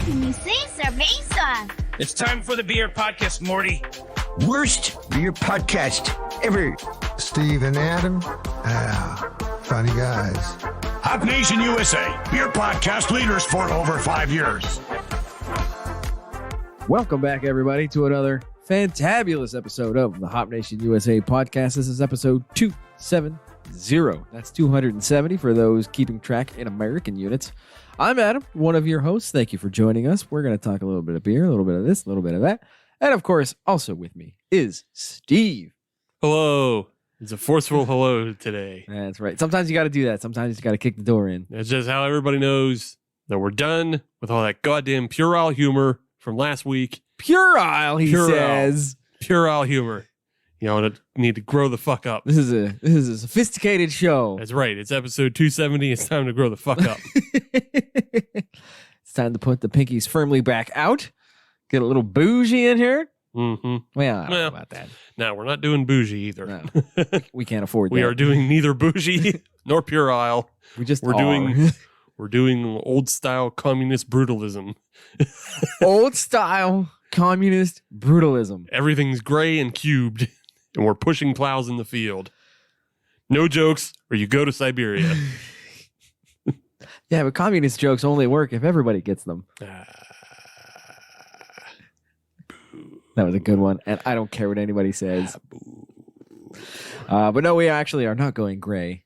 Pinisi Cerveza. It's time for the beer podcast, Morty. Worst beer podcast ever. Steve and Adam, funny guys. Hop Nation USA, beer podcast leaders for over 5 years. Welcome back, everybody, to another fantabulous episode of the Hop Nation USA podcast. This is episode 270. That's 270 for those keeping track in American units. I'm Adam, one of your hosts. Thank you for joining us. We're going to talk a little bit of beer, a little bit of this, a little bit of that. And, of course, also with me is Steve. Hello. It's a forceful hello today. That's right. Sometimes you got to do that. Sometimes you got to kick the door in. That's just how everybody knows that we're done with all that goddamn puerile humor from last week. Puerile, he says. Puerile humor. You know, need to grow the fuck up. This is a sophisticated show. That's right. It's episode 270. It's time to grow the fuck up. It's time to put the pinkies firmly back out. Get a little bougie in here. Mm-hmm. Well, I don't know about that. No, we're not doing bougie either. No, we can't afford that. We are doing neither bougie nor puerile. We're doing old style communist brutalism. Old style communist brutalism. Everything's gray and cubed, and we're pushing plows in the field. No jokes, or you go to Siberia. Yeah, but communist jokes only work if everybody gets them. That was a good one, and I don't care what anybody says. But no, we actually are not going gray.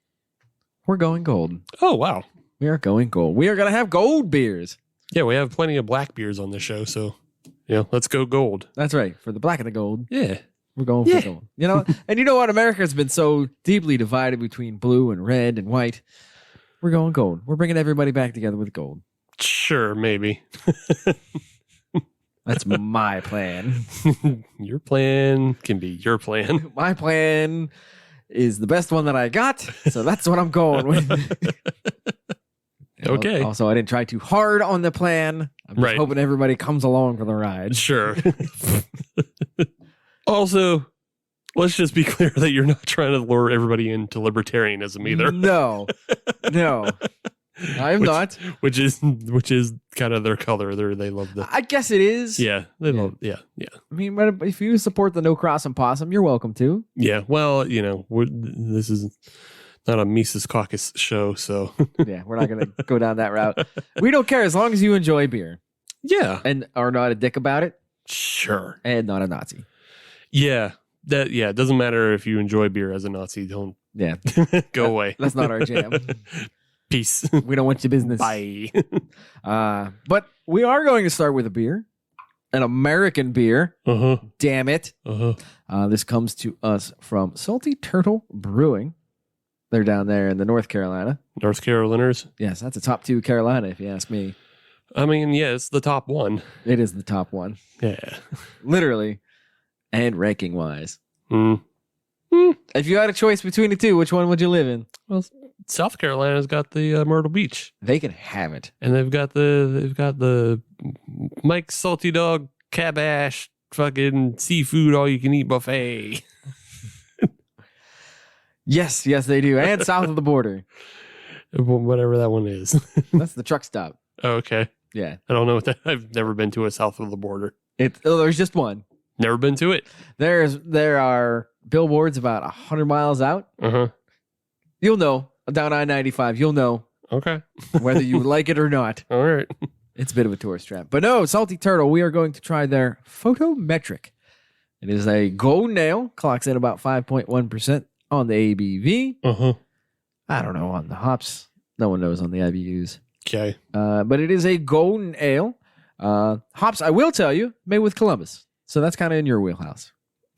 We're going gold. Oh, wow. We are going gold. We are going to have gold beers. Yeah, we have plenty of black beers on this show, so, let's go gold. That's right. For the black and the gold. Yeah. We're going for gold. You know, and you know what? America's been so deeply divided between blue and red and white. We're going gold. We're bringing everybody back together with gold. Sure, maybe. That's my plan. Your plan can be your plan. My plan is the best one that I got, so that's what I'm going with. Okay. Also, I didn't try too hard on the plan. I'm just hoping everybody comes along for the ride. Sure. Also, let's just be clear that you're not trying to lure everybody into libertarianism either. No. I am not. Which is kind of their color. They love the. I guess it is. Yeah, they love. Yeah. I mean, but if you support the No Cross and Possum, you're welcome to. Yeah. Well, this is not a Mises Caucus show, so yeah, we're not going to go down that route. We don't care as long as you enjoy beer. Yeah, and are not a dick about it. Sure, and not a Nazi. Yeah, it doesn't matter if you enjoy beer as a Nazi. Don't. Yeah, go away. That's not our jam. Peace. We don't want your business. Bye. But we are going to start with a beer, an American beer. Damn it. This comes to us from Salty Turtle Brewing. They're down there in the North Carolina. North Caroliners? Yes, that's a top 2 Carolina, if you ask me. I mean, yeah, it's the top one. It is the top one. Yeah. Literally. And ranking-wise. If you had a choice between the two, which one would you live in? Well, South Carolina's got the Myrtle Beach. They can have it. And they've got the Mike's Salty Dog Cabash fucking seafood all you can eat buffet. Yes, they do. And south of the border. Whatever that one is. That's the truck stop. Oh, okay. Yeah. I don't know what that. I've never been to a south of the border. There's just one. Never been to it. There are billboards about 100 miles out. You'll know. Down I-95, you'll know. Okay. Whether you like it or not. All right. It's a bit of a tourist trap. But no, Salty Turtle, we are going to try their Photometric. It is a golden ale. Clocks in about 5.1% on the ABV. I don't know on the hops. No one knows on the IBUs. Okay. But it is a golden ale. Hops, I will tell you, made with Columbus. So that's kind of in your wheelhouse.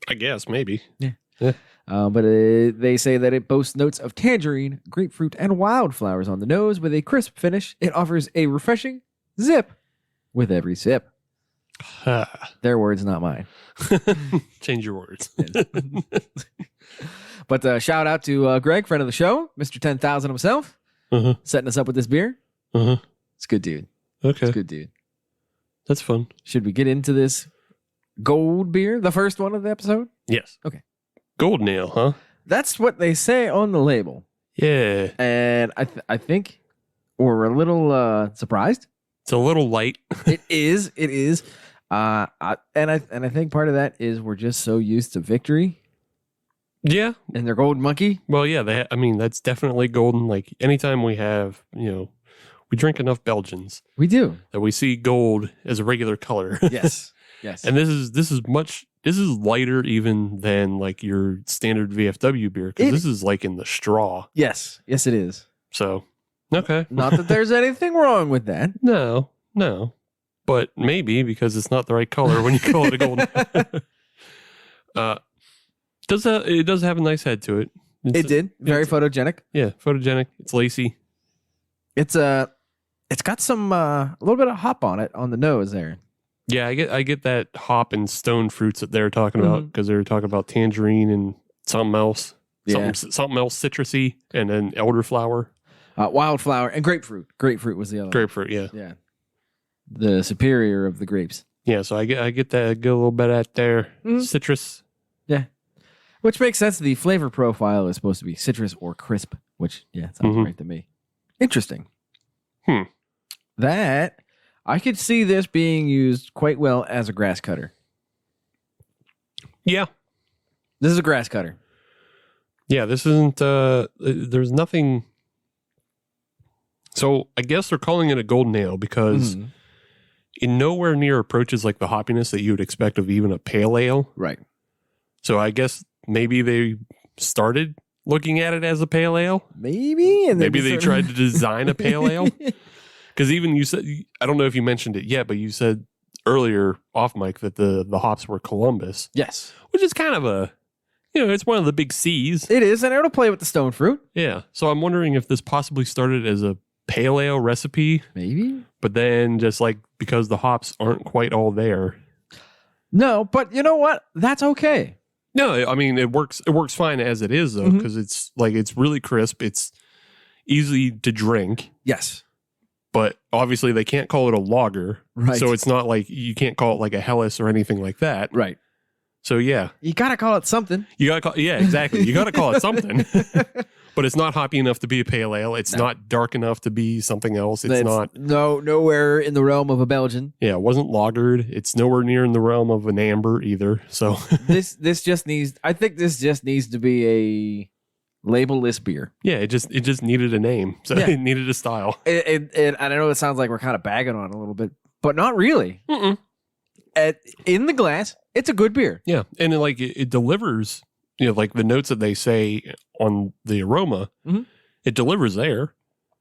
I guess, maybe. Yeah. But they say that it boasts notes of tangerine, grapefruit, and wildflowers on the nose with a crisp finish. It offers a refreshing zip with every sip. Their words, not mine. Change your words. But shout out to Greg, friend of the show, Mr. 10,000 himself, setting us up with this beer. It's a good dude. Okay. It's a good dude. That's fun. Should we get into this gold beer, the first one of the episode? Yes. Okay. Golden ale, huh? That's what they say on the label. Yeah. And I think we're a little surprised It's a little light. It is. It is. And I think part of that is we're just so used to Victory Yeah. and their Golden Monkey. Well, yeah. That's definitely golden. Like anytime we have, we drink enough Belgians We do. that we see gold as a regular color. Yes. Yes. And this is lighter even than like your standard VFW beer because this is like in the straw. yes. Yes, it is. So, okay. Not that there's anything wrong with that. No. But maybe because it's not the right color when you call it a golden. It does have a nice head to it. It did. Very photogenic. Yeah, photogenic. It's lacy. It's got some a little bit of hop on it on the nose there. Yeah, I get that hop and stone fruits that they're talking about because they were talking about tangerine and something else. Yeah. Something else citrusy and then elderflower. Wildflower and grapefruit. Grapefruit was the other. Grapefruit, yeah. Yeah. The superior of the grapes. Yeah, so I get a little bit of that there. Citrus. Yeah. Which makes sense. The flavor profile is supposed to be citrus or crisp, which, sounds right to me. Interesting. That, I could see this being used quite well as a grass cutter. Yeah. This is a grass cutter. Yeah, this isn't, there's nothing. So I guess they're calling it a golden ale because it nowhere near approaches like the hoppiness that you would expect of even a pale ale. Right. So I guess maybe they started looking at it as a pale ale. Maybe. And maybe they tried to design a pale ale. Because even you said, I don't know if you mentioned it yet, but you said earlier off mic that the hops were Columbus. Yes. Which is kind of a, it's one of the big C's. It is, and it'll play with the stone fruit. Yeah. So I'm wondering if this possibly started as a pale ale recipe. Maybe. But then just like because the hops aren't quite all there. No, but you know what? That's okay. No, I mean it works fine as it is though, because it's really crisp. It's easy to drink. Yes. But obviously they can't call it a lager. Right. So it's not like you can't call it like a Helles or anything like that. Right. So yeah. You gotta call it something. Exactly. You gotta call it something. But it's not hoppy enough to be a pale ale. It's not dark enough to be something else. It's not nowhere in the realm of a Belgian. Yeah, it wasn't lagered. It's nowhere near in the realm of an amber either. So this just needs to be a label-less beer. Yeah, it just needed a name. So it needed a style. And I know it sounds like we're kind of bagging on it a little bit, but not really. In the glass, it's a good beer. Yeah, and it delivers. Like the notes that they say on the aroma, it delivers there.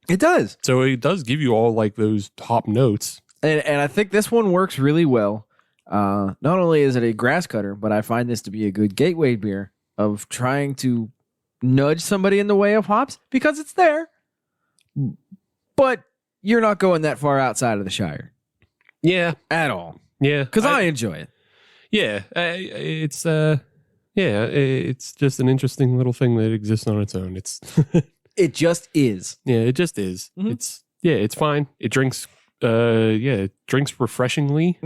It does. So it does give you all like those hop notes. And I think this one works really well. Not only is it a grass cutter, but I find this to be a good gateway beer of trying to nudge somebody in the way of hops because it's there, but you're not going that far outside of the Shire. Yeah. At all. Yeah. Because I enjoy it. Yeah. It's just an interesting little thing that exists on its own. It just is. Yeah, it just is. It's fine. It drinks it drinks refreshingly.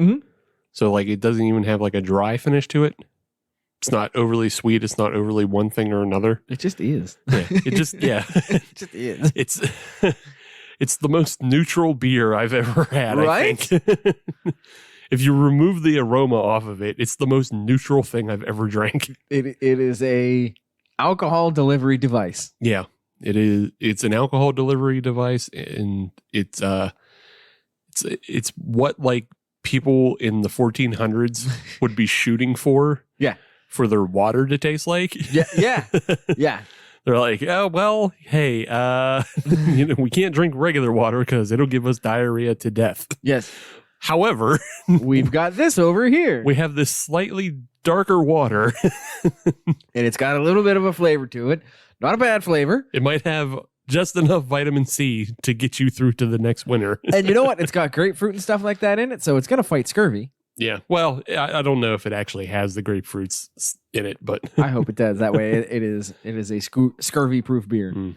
So like it doesn't even have like a dry finish to it. It's not overly sweet. It's not overly one thing or another. It just is. Yeah. It just it just is. It's the most neutral beer I've ever had, right? I think. If you remove the aroma off of it, it's the most neutral thing I've ever drank. It is a alcohol delivery device. Yeah, it is. It's an alcohol delivery device, and it's what like people in the 1400s would be shooting for. Yeah, for their water to taste like. Yeah. They're like, oh well, hey, we can't drink regular water because it'll give us diarrhea to death. Yes. However, we've got this over here. We have this slightly darker water. And it's got a little bit of a flavor to it. Not a bad flavor. It might have just enough vitamin C to get you through to the next winter. And you know what? It's got grapefruit and stuff like that in it, so it's going to fight scurvy. Yeah. Well, I don't know if it actually has the grapefruits in it, but I hope it does. That way it is a scurvy-proof beer.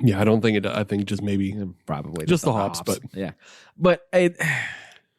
Yeah, I don't think it. I think just maybe probably just the hops, but yeah, but it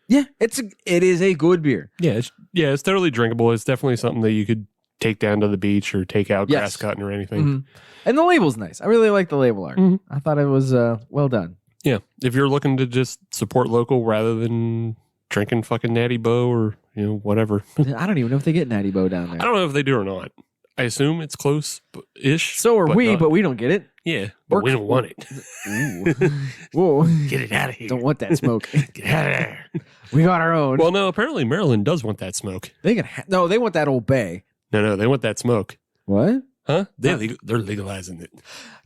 is a good beer. Yeah, it's totally drinkable. It's definitely something that you could take down to the beach or take out grass cutting or anything. And the label's nice. I really like the label art. I thought it was well done. Yeah. If you're looking to just support local rather than drinking fucking Natty Boh or, whatever. I don't even know if they get Natty Boh down there. I don't know if they do or not. I assume it's close-ish. So are we, not. but we don't get it. Yeah, but we don't want it. Ooh. Whoa. Get it out of here. Don't want that smoke. Get out of there. We got our own. Well, no, apparently Maryland does want that smoke. They can no, they want that Old Bay. No, they want that smoke. What? Huh? They're legalizing it.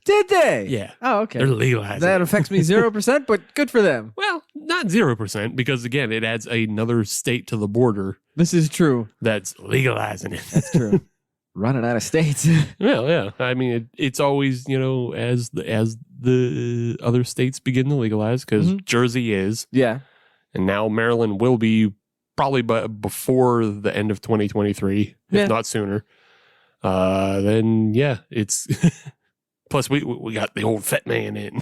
Did they? Yeah. Oh, okay. They're legalizing That it. affects me 0%, but good for them. Well, not 0%, because again, it adds another state to the border This is true. that's legalizing it. That's true. Running out of states. Well, yeah. I mean, it's always, as the other states begin to legalize, because Jersey is, Yeah. and now Maryland will be probably before the end of 2023, if not sooner. Then yeah, it's plus we got the old fat man in.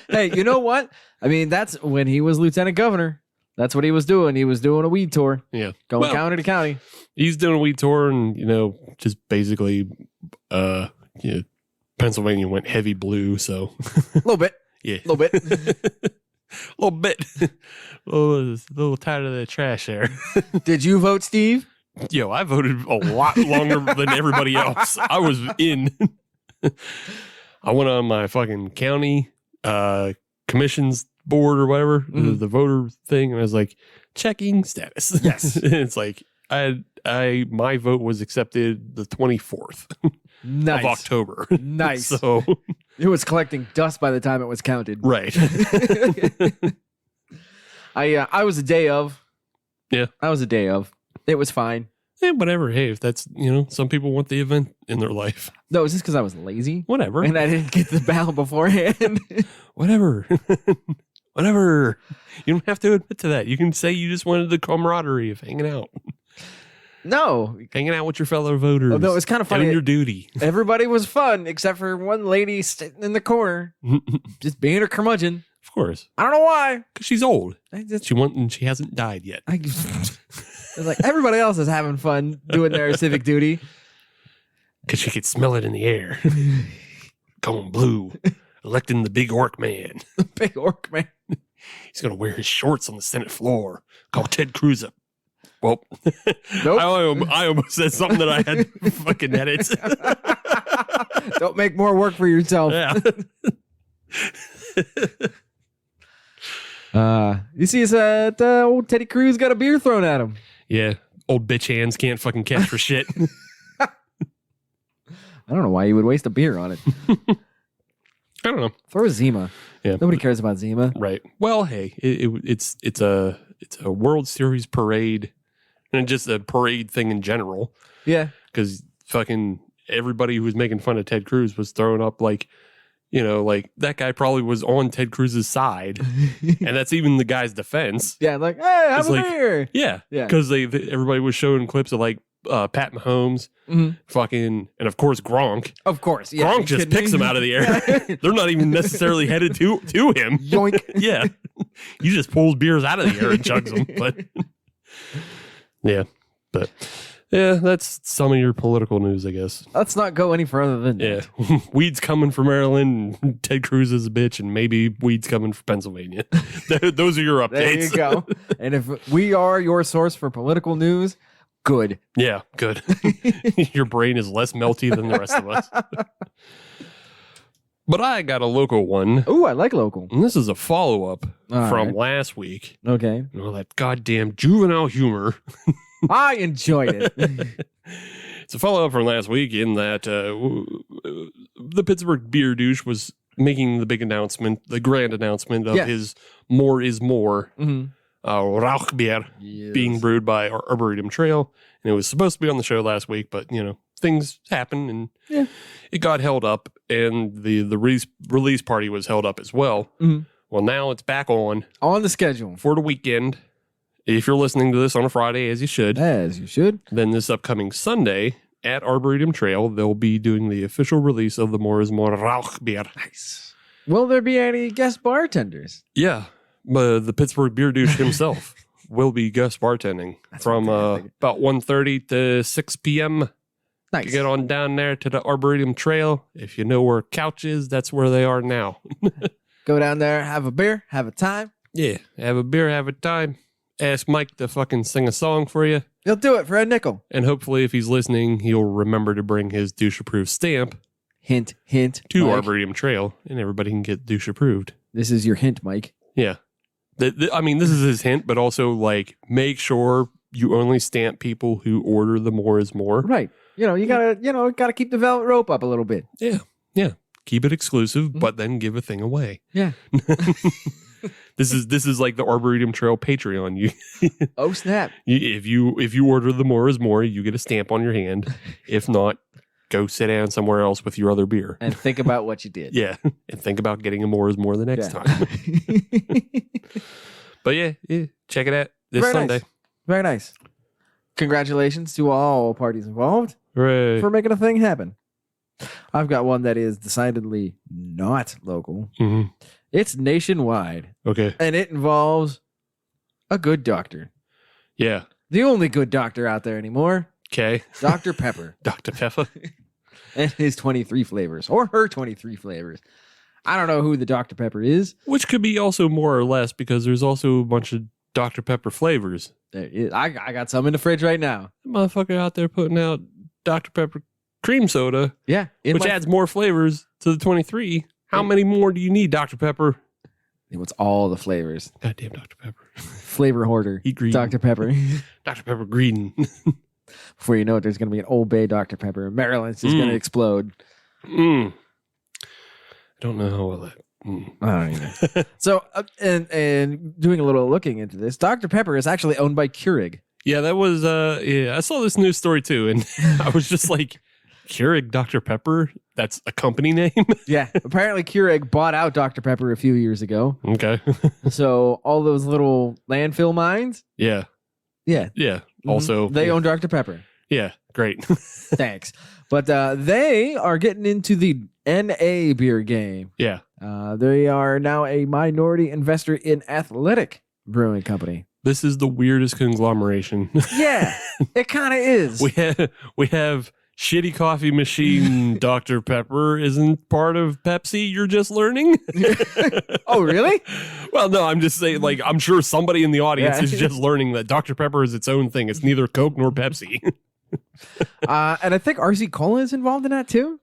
Hey, you know what? I mean, that's when he was lieutenant governor. That's what he was doing. He was doing a weed tour, Yeah, going county to county. He's doing a weed tour, and just basically, Pennsylvania went heavy blue, so A little bit. yeah, A little bit. little bit, a little tired of the trash there. Did you vote, Steve? Yo, I voted a lot longer than everybody else. I was in. I went on my fucking county commissions board or whatever, the voter thing, and I was like, checking status. Yes. It's like my vote was accepted the 24th Nice. of October. Nice. So It was collecting dust by the time it was counted. right. I was a day of. Yeah. I was a day of. It was fine. Yeah, whatever. Hey, if that's some people want the event in their life. No, it was just because I was lazy. Whatever. And I didn't get the ballot beforehand. Whatever. Whatever. You don't have to admit to that. You can say you just wanted the camaraderie of hanging out. No. Hanging out with your fellow voters. Although it was kind of funny. Doing your duty. Everybody was fun except for one lady sitting in the corner, just being a curmudgeon. Of course. I don't know why. Because she's old. And She hasn't died yet. it's like everybody else is having fun doing their civic duty. Because she could smell it in the air. Going blue. Electing the big orc man. Big orc man. He's going to wear his shorts on the Senate floor. Call Ted Cruz up. Well, Nope. I almost said something that I had to fucking edit. Don't make more work for yourself. Yeah. You see, old Teddy Cruz got a beer thrown at him. Yeah. Old bitch hands can't fucking catch for shit. I don't know why you would waste a beer on it. I don't know. Throw a Zima. Yeah. Nobody cares about Zima. Right. Well, hey, it's a World Series parade, and just a parade thing in general. Yeah. Because fucking everybody who was making fun of Ted Cruz was throwing up like that guy probably was on Ted Cruz's side, and that's even the guy's defense. Yeah, like, hey, have It's a like- beer. Yeah. Yeah. Because everybody was showing clips of like Pat Mahomes, fucking, and of course Gronk. Of course. Yeah, Gronk you just kidding picks me? him out of the air. They're not even necessarily headed to him. Yoink. Yeah. He just pulls beers out of the air and chugs them. But yeah, that's some of your political news, I guess. Let's not go any further than Yeah. that. Weed's coming for Maryland, and Ted Cruz is a bitch, and maybe weed's coming for Pennsylvania. Those are your There updates. you go. And if we are your source for political news, good. Yeah, good. Your brain is less melty than the rest of us. But I got a local one. Ooh, I like local. And this is a follow-up All from right. last week. Okay. That goddamn juvenile humor. I enjoyed it. It's a follow-up from last week in that the Pittsburgh beer douche was making the big announcement, the grand announcement of his More is More Rauchbier being brewed by Arboretum Trail. And it was supposed to be on the show last week, but, things happened and it got held up, and the release party was held up as well. Well, now it's back on the schedule. for the weekend. If you're listening to this on a Friday, as you should, As you should. then this upcoming Sunday at Arboretum Trail, they'll be doing the official release of the More is More Rauchbier. Nice. Will there be any guest bartenders? Yeah, the Pittsburgh beer douche himself will be guest bartending from fantastic. about 1:30 to 6 p.m. Nice. You get on down there to the Arboretum Trail. If you know where Couch is, that's where they are now. Go down there, have a beer, have a time. Yeah, have a beer, have a time. Ask Mike to fucking sing a song for you. He'll do it for a nickel. And hopefully, if he's listening, he'll remember to bring his douche approved stamp Hint, hint. to Mike. Arboretum Trail, and everybody can get douche approved. This is your hint, Mike. Yeah. I mean, this is his hint, but also, like, make sure you only stamp people who order the more is more. Right. You gotta keep the velvet rope up a little bit. Yeah. Keep it exclusive, but then give a thing away. Yeah. This is like the Arboretum Trail Patreon. You, Oh, snap. if you order the more is more, you get a stamp on your hand. If not, go sit down somewhere else with your other beer. And think about what you did. Yeah, and think about getting a more is more the next Yeah. time. But yeah, check it out this Very Sunday. Nice. Very nice. Congratulations to all parties involved Hooray. for making a thing happen. I've got one that is decidedly not local. Mhm. It's nationwide, Okay. and it involves a good doctor. Yeah. The only good doctor out there anymore, Okay. Dr. Pepper, Dr. Pepper. and his 23 flavors, or her 23 flavors. I don't know who the Dr. Pepper is. Which could be also more or less because there's also a bunch of Dr. Pepper flavors. There is. I got some in the fridge right now. Motherfucker out there putting out Dr. Pepper cream soda, Yeah. which adds more flavors to the 23. How many more do you need, Dr. Pepper? It was all the flavors. Goddamn Dr. Pepper. Flavor hoarder. Eat green. Dr. Pepper. Dr. Pepper Green. Before you know it, there's going to be an Old Bay Dr. Pepper. Maryland's just going to explode. I don't know how well that. I don't either. So, and doing a little looking into this, Dr. Pepper is actually owned by Keurig. Yeah, that was, I saw this news story too, and I was just like, Keurig Dr. Pepper? That's a company name? Yeah. Apparently, Keurig bought out Dr. Pepper a few years ago. Okay. So, all those little landfill mines. Yeah. Yeah. Yeah. Also, They own Dr. Pepper. Yeah. Great. Thanks. But they are getting into the NA beer game. Yeah. They are now a minority investor in Athletic Brewing Company. This is the weirdest conglomeration. Yeah, it kind of is. we have shitty coffee machine Dr. Pepper isn't part of Pepsi. You're just learning. Oh, really? Well, no, I'm just saying, like, I'm sure somebody in the audience Yeah. is just learning that Dr. Pepper is its own thing. It's neither Coke nor Pepsi. And I think RC Cola is involved in that too.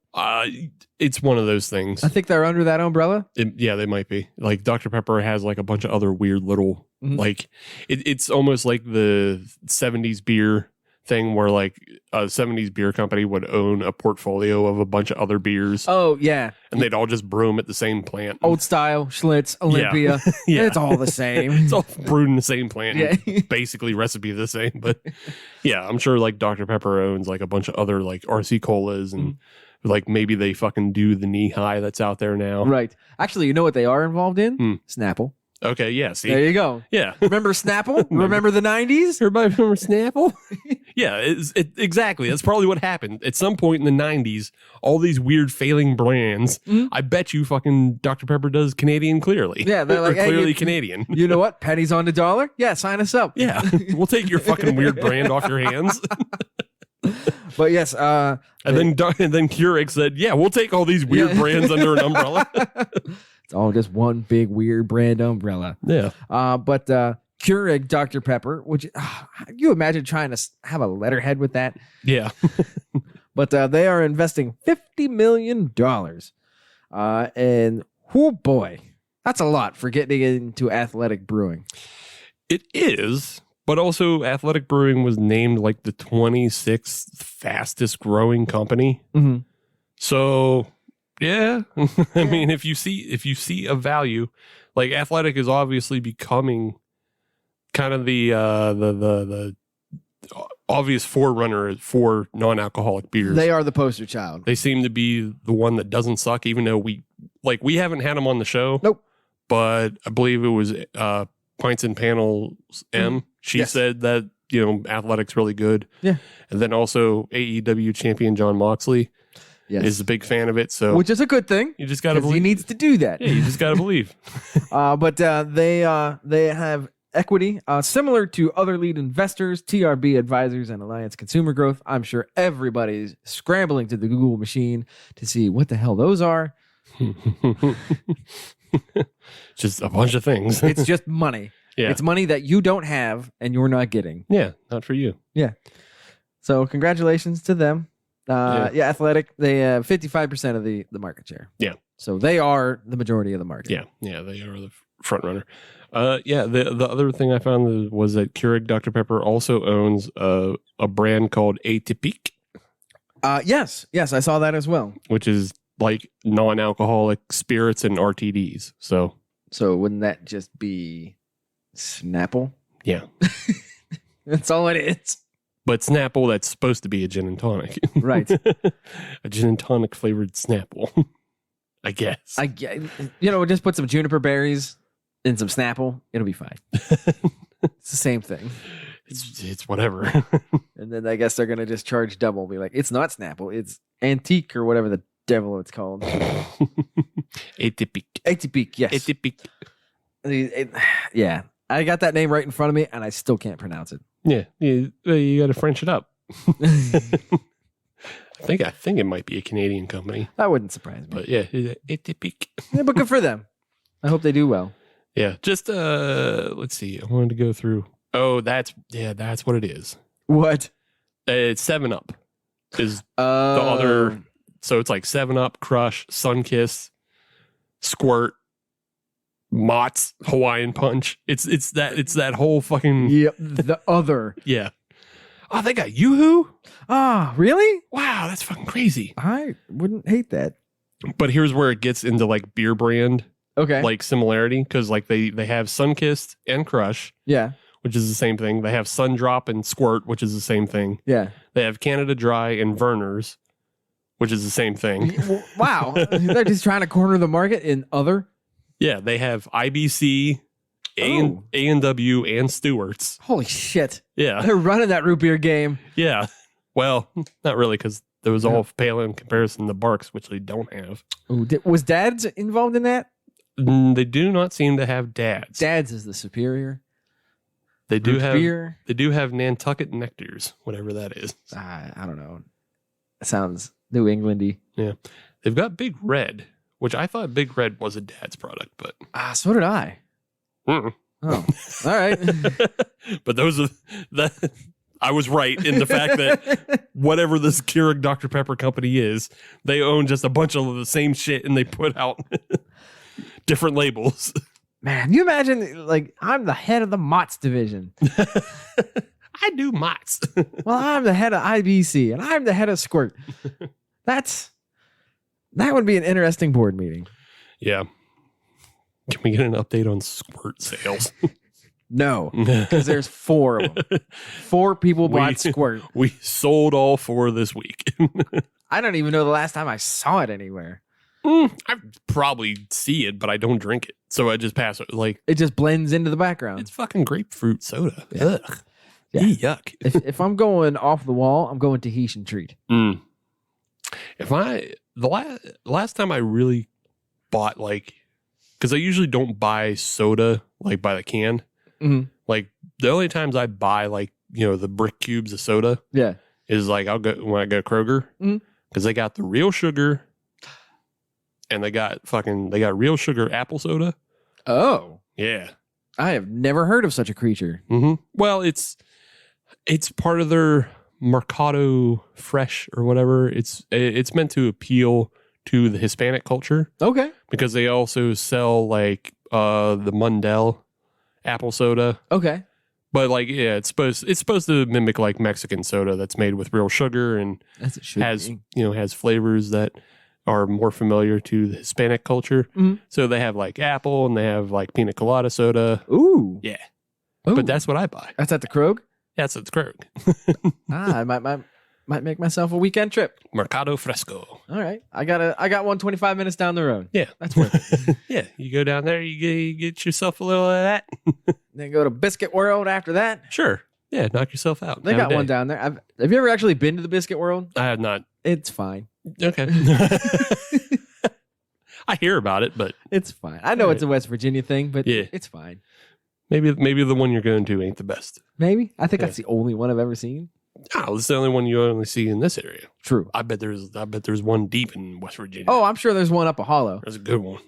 It's one of those things. I think they're under that umbrella. Yeah, they might be. Like Dr. Pepper has like a bunch of other weird little like it's almost like the 70s beer thing where like a 70s beer company would own a portfolio of a bunch of other beers Oh, yeah. and they'd all just brew them at the same plant. Old Style, Schlitz, Olympia. Yeah. It's all the same. It's all brewed in the same plant. Yeah. and basically recipe the same. But yeah, I'm sure like Dr. Pepper owns like a bunch of other like RC Colas and like maybe they fucking do the knee high that's out there now. Right. Actually, you know what they are involved in? Snapple. Okay, yeah, see. There you go. Yeah. Remember Snapple? Remember the 90s? Everybody remember Snapple? Yeah, exactly. That's probably what happened. At some point in the 90s, all these weird failing brands, I bet you fucking Dr. Pepper does Canadian clearly. Yeah, they're like, Or hey, clearly Canadian. You know what? Pennies on the dollar? Yeah, sign us up. Yeah, we'll take your fucking weird brand off your hands. But yes, And then Keurig said, yeah, we'll take all these weird brands under an umbrella. it's all just one big weird brand umbrella. Yeah. But Keurig Dr. Pepper, which you imagine trying to have a letterhead with that. Yeah. But they are investing $50 million. And oh boy, that's a lot for getting into athletic brewing. It is, but also Athletic Brewing was named like the 26th fastest growing company. Mm-hmm. So yeah, I mean, if you see a value, like Athletic is obviously becoming kind of the obvious forerunner for non-alcoholic beers. They are the poster child. They seem to be the one that doesn't suck, even though we haven't had them on the show. Nope. But I believe it was Pints and Panels M. She Yes. said that, Athletic's really good. Yeah. And then also AEW champion John Moxley is a big fan of it. So Which is a good thing. you just got to Because he believe. needs to do that. Yeah, you just got to believe. But they have equity similar to other lead investors, TRB Advisors, and Alliance Consumer Growth. I'm sure everybody's scrambling to the Google machine to see what the hell those are. Just a bunch of things. It's just money. Yeah. It's money that you don't have and you're not getting. Yeah, not for you. Yeah. So congratulations to them. Yeah, Athletic, they have 55% of the market share. Yeah. So they are the majority of the market. Yeah, they are the front runner. The other thing I found was that Keurig Dr. Pepper also owns a brand called Atypique. Yes, I saw that as well. Which is like non-alcoholic spirits and RTDs. So wouldn't that just be Snapple? Yeah. That's all it is. But Snapple, that's supposed to be a gin and tonic. Right. A gin and tonic flavored Snapple, I guess. Just put some juniper berries in some Snapple. It'll be fine. It's the same thing. It's whatever. And then I guess they're going to just charge double. Be like, it's not Snapple. It's Antique or whatever the devil it's called. Atypique, yes. Atypique. Yeah. I got that name right in front of me, and I still can't pronounce it. Yeah, you got to French it up. I think it might be a Canadian company. That wouldn't surprise me. But yeah, Atypique. Yeah, but good for them. I hope they do well. Yeah, just let's see. I wanted to go through. Oh, that's what it is. What? It's 7-Up. Is the other? So it's like 7-Up, Crush, Sunkist, Squirt, Mott's, Hawaiian Punch. It's that whole fucking. Yep. The other. Yeah. Oh, they got Yoo-Hoo? Ah, really? Wow, that's fucking crazy. I wouldn't hate that. But here's where it gets into like beer brand like similarity, because like they have Sunkist and Crush, which is the same thing. They have Sundrop and Squirt, which is the same thing. Yeah. They have Canada Dry and Verner's, which is the same thing. Wow. They're just trying to corner the market in other. Yeah, they have IBC, A&W, and Stewart's. Holy shit. Yeah. They're running that root beer game. Yeah. Well, not really, because there was all pale in comparison to Barks, which they don't have. Ooh, was Dad's involved in that? They do not seem to have Dad's. Dad's is the superior. They do have beer. They do have Nantucket Nectars, whatever that is. I don't know. It sounds New Englandy. Yeah. They've got Big Red, which I thought Big Red was a Dad's product, but so did I. Mm-mm. Oh, all right. But those are I was right in the fact that whatever this Keurig Dr. Pepper company is, they own just a bunch of the same shit and they put out different labels. Man, you imagine, like, I'm the head of the Mott's division. I do Mott's. Well, I'm the head of IBC and I'm the head of Squirt. That would be an interesting board meeting. Yeah. Can we get an update on Squirt sales? No, because there's 4 of them. 4 people bought Squirt. We sold all 4 this week. I don't even know the last time I saw it anywhere. I probably see it, but I don't drink it. So I just pass it. Like, it just blends into the background. It's fucking grapefruit soda. Yeah. Ugh. Yeah. Yuck. if I'm going off the wall, I'm going Tahitian treat. The last time I really bought, like, because I usually don't buy soda like by the can. Mm-hmm. Like the only times I buy like the brick cubes of soda, is like I'll go when I go to Kroger because they got the real sugar, and they got real sugar apple soda. Oh, yeah, I have never heard of such a creature. Mm-hmm. Well, it's part of their Mercado Fresh or whatever. It's meant to appeal to the Hispanic culture. Okay, because they also sell like the Mundell apple soda. Okay. But like, yeah, it's supposed to mimic like Mexican soda that's made with real sugar and has flavors that are more familiar to the Hispanic culture. Mm-hmm. So they have like apple and they have like pina colada soda. Ooh. Yeah. Ooh. But that's what I buy. That's at the Krog? That's at the Krog. I might make myself a weekend trip. Mercado Fresco. All right. I got one 25 minutes down the road. Yeah. That's worth it. Yeah. You go down there, you get yourself a little of that. Then go to Biscuit World after that. Sure. Yeah. Knock yourself out. They got one down there. Have you ever actually been to the Biscuit World? I have not. It's fine. Okay. I hear about it, but it's fine. I know it's a West Virginia thing, but it's fine. Maybe the one you're going to ain't the best. Maybe. I think that's the only one I've ever seen. Oh, it's the only one you only see in this area. True. I bet there's one deep in West Virginia. Oh, I'm sure there's one up a hollow. That's a good one.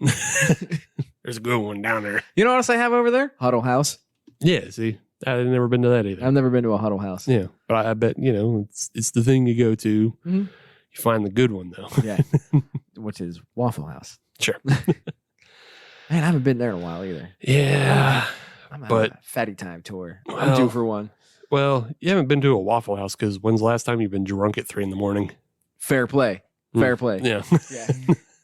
There's a good one down there. You know what else I have over there? Huddle House. Yeah, see, I've never been to that either. I've never been to a Huddle House. Yeah, but I bet, it's the thing you go to. Mm-hmm. You find the good one, though. Yeah, which is Waffle House. Sure. Man, I haven't been there in a while either. Yeah. I'm having But- a fatty time tour. I'm Well- due for one. Well, you haven't been to a Waffle House because when's the last time you've been drunk at 3 a.m? Fair play. Fair play. Yeah. Yeah.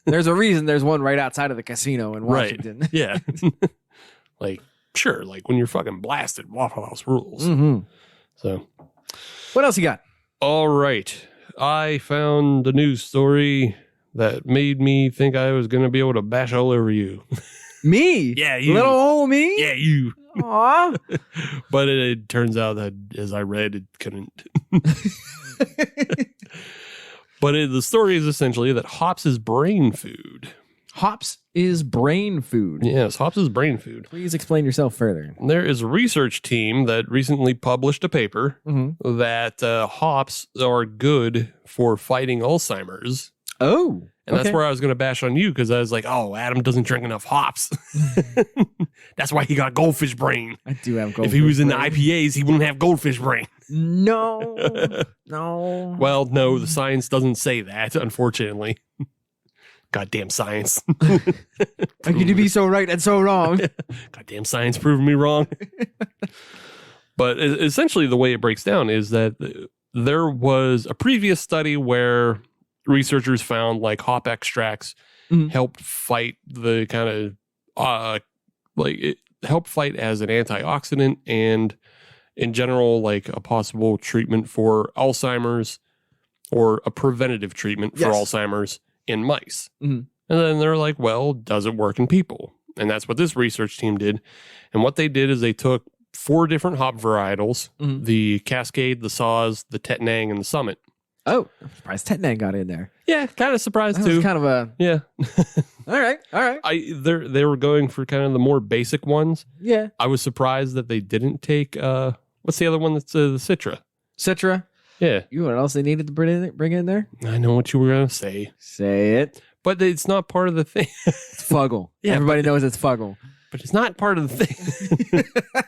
There's a reason there's one right outside of the casino in Right. Washington. Yeah. Like, sure, like when you're fucking blasted, Waffle House rules. Mm-hmm. So, What else you got? all right. I found a news story that made me think I was going to be able to bash all over you. Me? Yeah, you. Little old me? Yeah, you. Aw. But it turns out that as I read, it couldn't. But the story is essentially that hops is brain food. Hops is brain food. Yes, hops is brain food. Please explain yourself further. There is a research team that recently published a paper Mm-hmm. that hops are good for fighting Alzheimer's. Oh. And that's where I was going to bash on you because I was like, oh, Adam doesn't drink enough hops. That's why he got goldfish brain. I do have goldfish If he was in the brain. IPAs, he wouldn't have goldfish brain. No. No. Well, no, the science doesn't say that, unfortunately. Goddamn science. How could you be so right and so wrong? Goddamn science proving me wrong. But essentially, the way it breaks down is that there was a previous study where researchers found like hop extracts Mhm. helped fight the kind of it helped fight as an antioxidant and in general like a possible treatment for Alzheimer's or a preventative treatment for Yes. Alzheimer's in mice. Mhm. And then they're like, well, does it work in people? And that's what this research team did. And what they did is they took 4 different hop varietals, Mhm. the Cascade, the Saaz, the Tettnang, and the Summit. Oh, I'm surprised Tettnang got in there. Yeah, kind of surprised That too. was kind of a... Yeah. All right. They were going for kind of the more basic ones. Yeah. I was surprised that they didn't take what's the other one that's the Citra? Citra. Yeah. You know what else they needed to bring in there? I know what you were going to say. Say it. But it's not part of the thing. It's Fuggle. Yeah, Everybody knows it's Fuggle. But it's not part of the thing.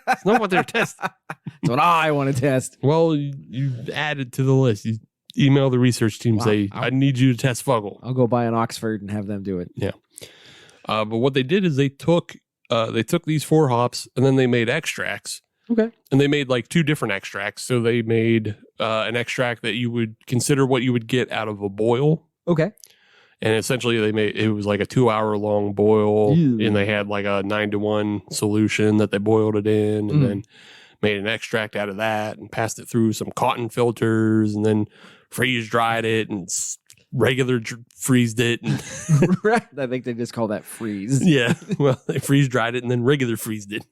It's not what they're testing. That's what I want to test. Well, you added to the list. You email the research team, Wow. say, I need you to test Fuggle. I'll go buy an Oxford and have them do it. But what they did is they took these 4 hops and then they made extracts. Okay. And they made like 2 different extracts. So they made an extract that you would consider what you would get out of a boil. Okay. And essentially it was like a 2-hour long boil. Ew. And they had like a 9-to-1 solution that they boiled it in and then made an extract out of that and passed it through some cotton filters and then freeze dried it and freezed it. And Right. I think they just call that freeze. yeah, well, they freeze dried it and then regular freezed it.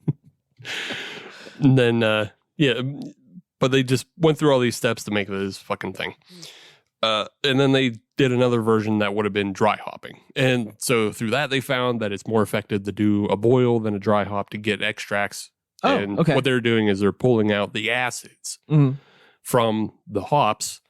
And then, but they just went through all these steps to make this fucking thing. And then they did another version that would have been dry hopping. And so through that, they found that it's more effective to do a boil than a dry hop to get extracts. Oh, and okay. what they're doing is they're pulling out the acids Mhm. from the hops.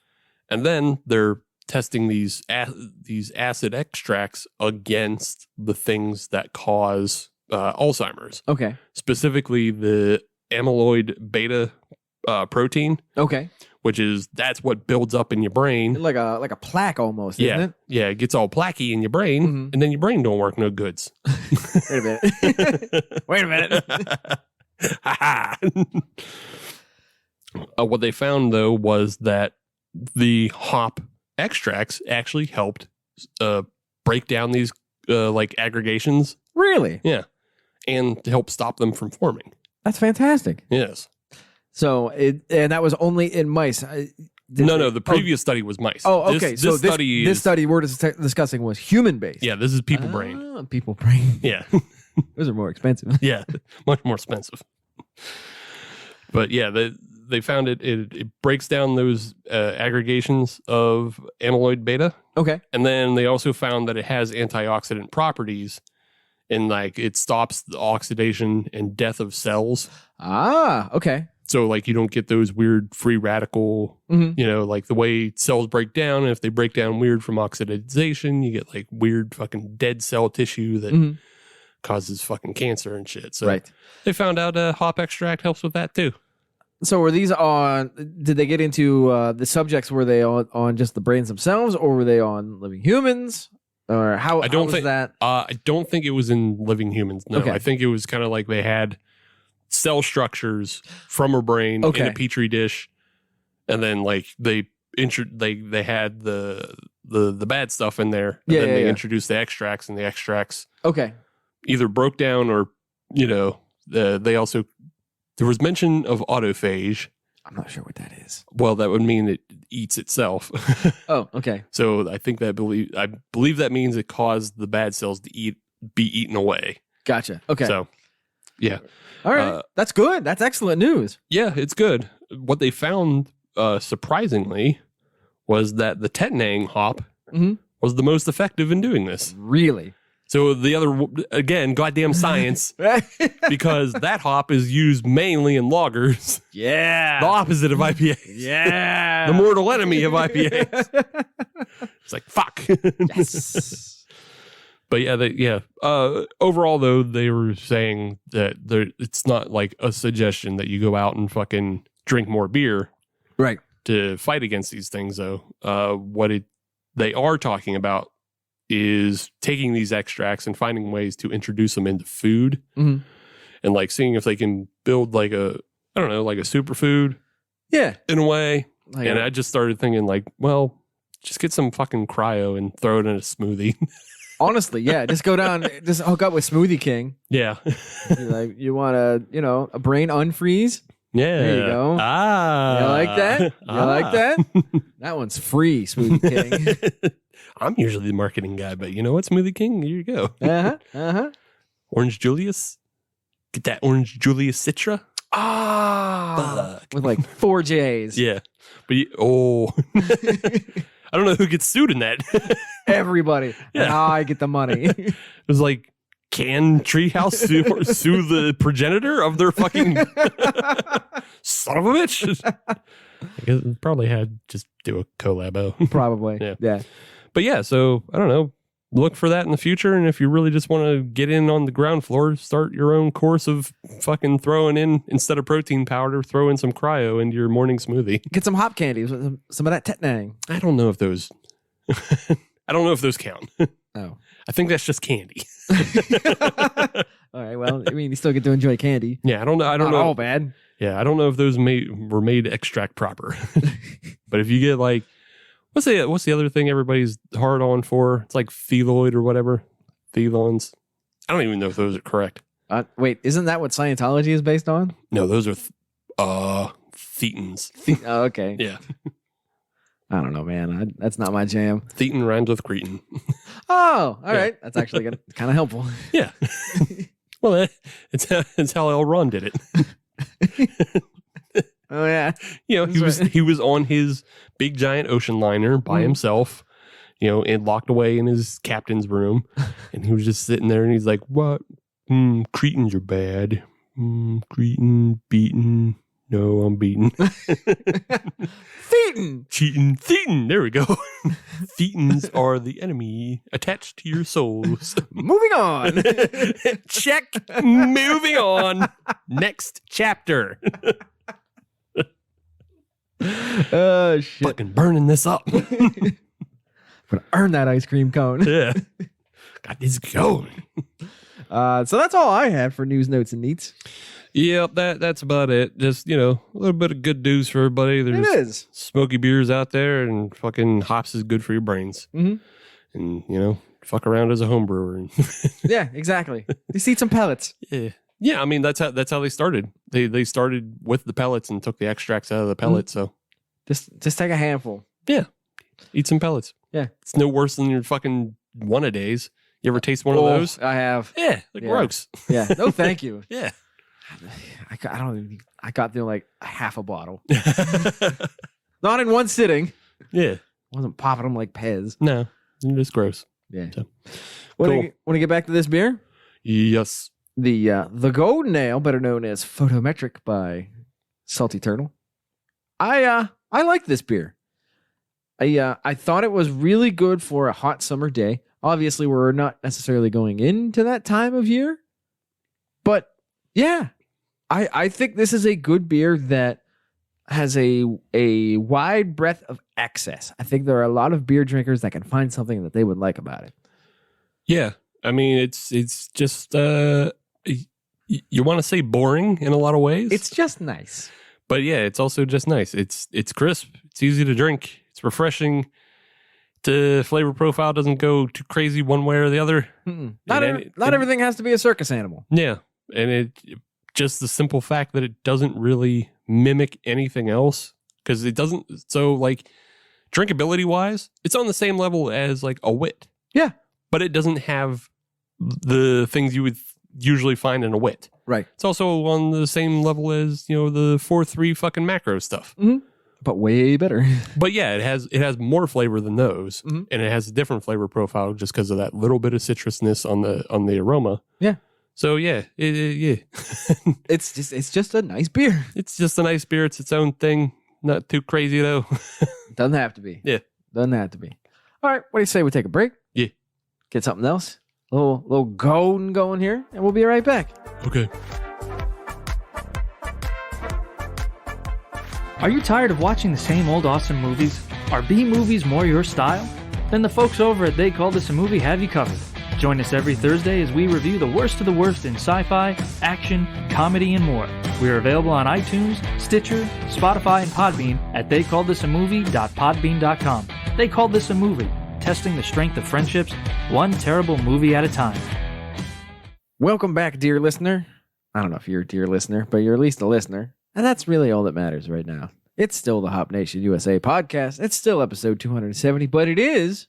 And then they're testing these acid extracts against the things that cause Alzheimer's, Okay. specifically the amyloid beta protein, Okay. that's what builds up in your brain. Like a plaque almost, Yeah, isn't yeah, it gets all plaquey in your brain, Mhm. and then your brain don't work no goods. it? Wait a minute. Wait a minute. What they found though was that the hop extracts actually helped break down these like aggregations, Really? and to help stop them from forming. That's fantastic. Yes. So and that was only in mice. No, the previous study was mice. Oh, okay. This study this is, study we're discussing was human based. yeah, this is people brain. People brain. Yeah. Those are more expensive. Yeah, much more expensive. But yeah, they found it breaks down those aggregations of amyloid beta. Okay. And then they also found that it has antioxidant properties and like it stops the oxidation and death of cells. Ah, okay. So like you don't get those weird free radical, Mhm. Like the way cells break down. And if they break down weird from oxidization, you get like weird fucking dead cell tissue that Mhm. causes fucking cancer and shit. So Right. they found out hop extract helps with that too. So were these on? Did they get into the subjects? Were they on just the brains themselves, or were they on living humans? Or how? I don't how was think that. I don't think it was in living humans. No, Okay. I think it was kind of like they had cell structures from a brain in a petri dish, and then like they had the bad stuff in there, and then they introduced the extracts, and the extracts either broke down or they also there was mention of autophage. I'm not sure what that is. Well, that would mean it eats itself. Oh, okay. So I think I believe that means it caused the bad cells to be eaten away. Gotcha. Okay. So, yeah. All right. That's good. That's excellent news. Yeah, it's good. What they found, surprisingly, was that the Tettnang hop was the most effective in doing this. Really? So the other, again, goddamn science, because that hop is used mainly in lagers. Yeah. The opposite of IPAs. Yeah. The mortal enemy of IPAs. It's like, fuck. Yes. But yeah, overall, though, they were saying that it's not like a suggestion that you go out and fucking drink more beer. Right. To fight against these things, though. They are talking about is taking these extracts and finding ways to introduce them into food and like seeing if they can build like a superfood in a way. And I just started thinking like, well, just get some fucking cryo and throw it in a smoothie. Honestly, yeah, just go down, just hook up with Smoothie King. Yeah. Like, you want a brain unfreeze? Yeah. There you go. You like that? You like that? That one's free, Smoothie King. I'm usually the marketing guy, but you know what, Smoothie King? Here you go. Orange Julius. Get that Orange Julius Citra. With like 4 J's. Yeah. But I don't know who gets sued in that. Everybody. Yeah. And I get the money. It was like, can Treehouse sue the progenitor of their fucking son of a bitch? I guess it probably had just do a collabo. Probably. Yeah. But yeah, so I don't know. Look for that in the future. And if you really just want to get in on the ground floor, start your own course of fucking throwing in, instead of protein powder, throw in some cryo into your morning smoothie. Get some hop candies with some of that Tettnang. I don't know if those count. Oh. I think that's just candy. All right. Well, I mean, you still get to enjoy candy. Yeah, I don't know. Not all bad. Yeah, I don't know if those were made extract proper. But if you get like, what's the other thing everybody's hard on for? It's like pheloid or whatever. Phelons. I don't even know if those are correct. Wait, isn't that what Scientology is based on? No, those are thetans. Oh, okay. Yeah. I don't know, man. That's not my jam. Thetan rhymes with cretin. Oh, all right. That's actually kind of helpful. Yeah. Well, it's how L. Ron did it. Oh yeah. He was on his big giant ocean liner by himself, and locked away in his captain's room, and he was just sitting there, and he's like, "What? Cretins are bad. Cretin, beaten. No, I'm beaten. Thetan. Cheating. Thetan. There we go. Thetans are the enemy attached to your souls. Moving on. Check. Moving on. Next chapter. Oh, shit. Fucking burning this up. I'm gonna earn that ice cream cone. Yeah. Got this going. So that's all I had for news, notes, and neats. Yep, that's about it. Just, a little bit of good news for everybody. There's It is. smoky beers out there, and fucking hops is good for your brains. Mm-hmm. And, fuck around as a home brewer. Yeah, exactly. Just eat some pellets. Yeah. Yeah, I mean, that's how they started. They started with the pellets and took the extracts out of the pellets, so. Just take a handful. Yeah. Eat some pellets. Yeah. It's no worse than your fucking one-a-days. You ever taste one of those? I have. Yeah, gross. Yeah. No, thank you. Yeah. I got through like a half a bottle. Not in one sitting. Yeah. Wasn't popping them like Pez. No, it's gross. Yeah. So, Want to get back to this beer? Yes. The Golden Ale, better known as Photometric by Salty Turtle. I like this beer. I thought it was really good for a hot summer day. Obviously, we're not necessarily going into that time of year. But yeah, I think this is a good beer that has a wide breadth of access. I think there are a lot of beer drinkers that can find something that they would like about it. Yeah. I mean, it's just, you want to say boring in a lot of ways. It's just nice. But yeah, it's also just nice. It's crisp. It's easy to drink. It's refreshing. The flavor profile doesn't go too crazy one way or the other. Not everything has to be a circus animal. Yeah. And it just the simple fact that it doesn't really mimic anything else, because it doesn't. So like drinkability wise, it's on the same level as like a wit. Yeah. But it doesn't have the things you would usually find in a wit. Right. It's also on the same level as, the 4-3 fucking macro stuff. But way better. But yeah, it has more flavor than those, and it has a different flavor profile just because of that little bit of citrusness on the aroma. Yeah. So yeah, yeah. It's just a nice beer. It's just a nice beer. It's its own thing. Not too crazy though. Doesn't have to be. Yeah. Doesn't have to be. All right. What do you say we take a break? Yeah. Get something else. A little golden going here, and we'll be right back. Okay. Are you tired of watching the same old awesome movies? Are B movies more your style? Then the folks over at They Call This a Movie have you covered. Join us every Thursday as we review the worst of the worst in sci-fi, action, comedy, and more. We are available on iTunes, Stitcher, Spotify, and Podbean at theycallthisamovie.podbean.com. They Called This a Movie, testing the strength of friendships, one terrible movie at a time. Welcome back, dear listener. I don't know if you're a dear listener, but you're at least a listener. And that's really all that matters right now. It's still the Hop Nation USA podcast. It's still episode 270, but it is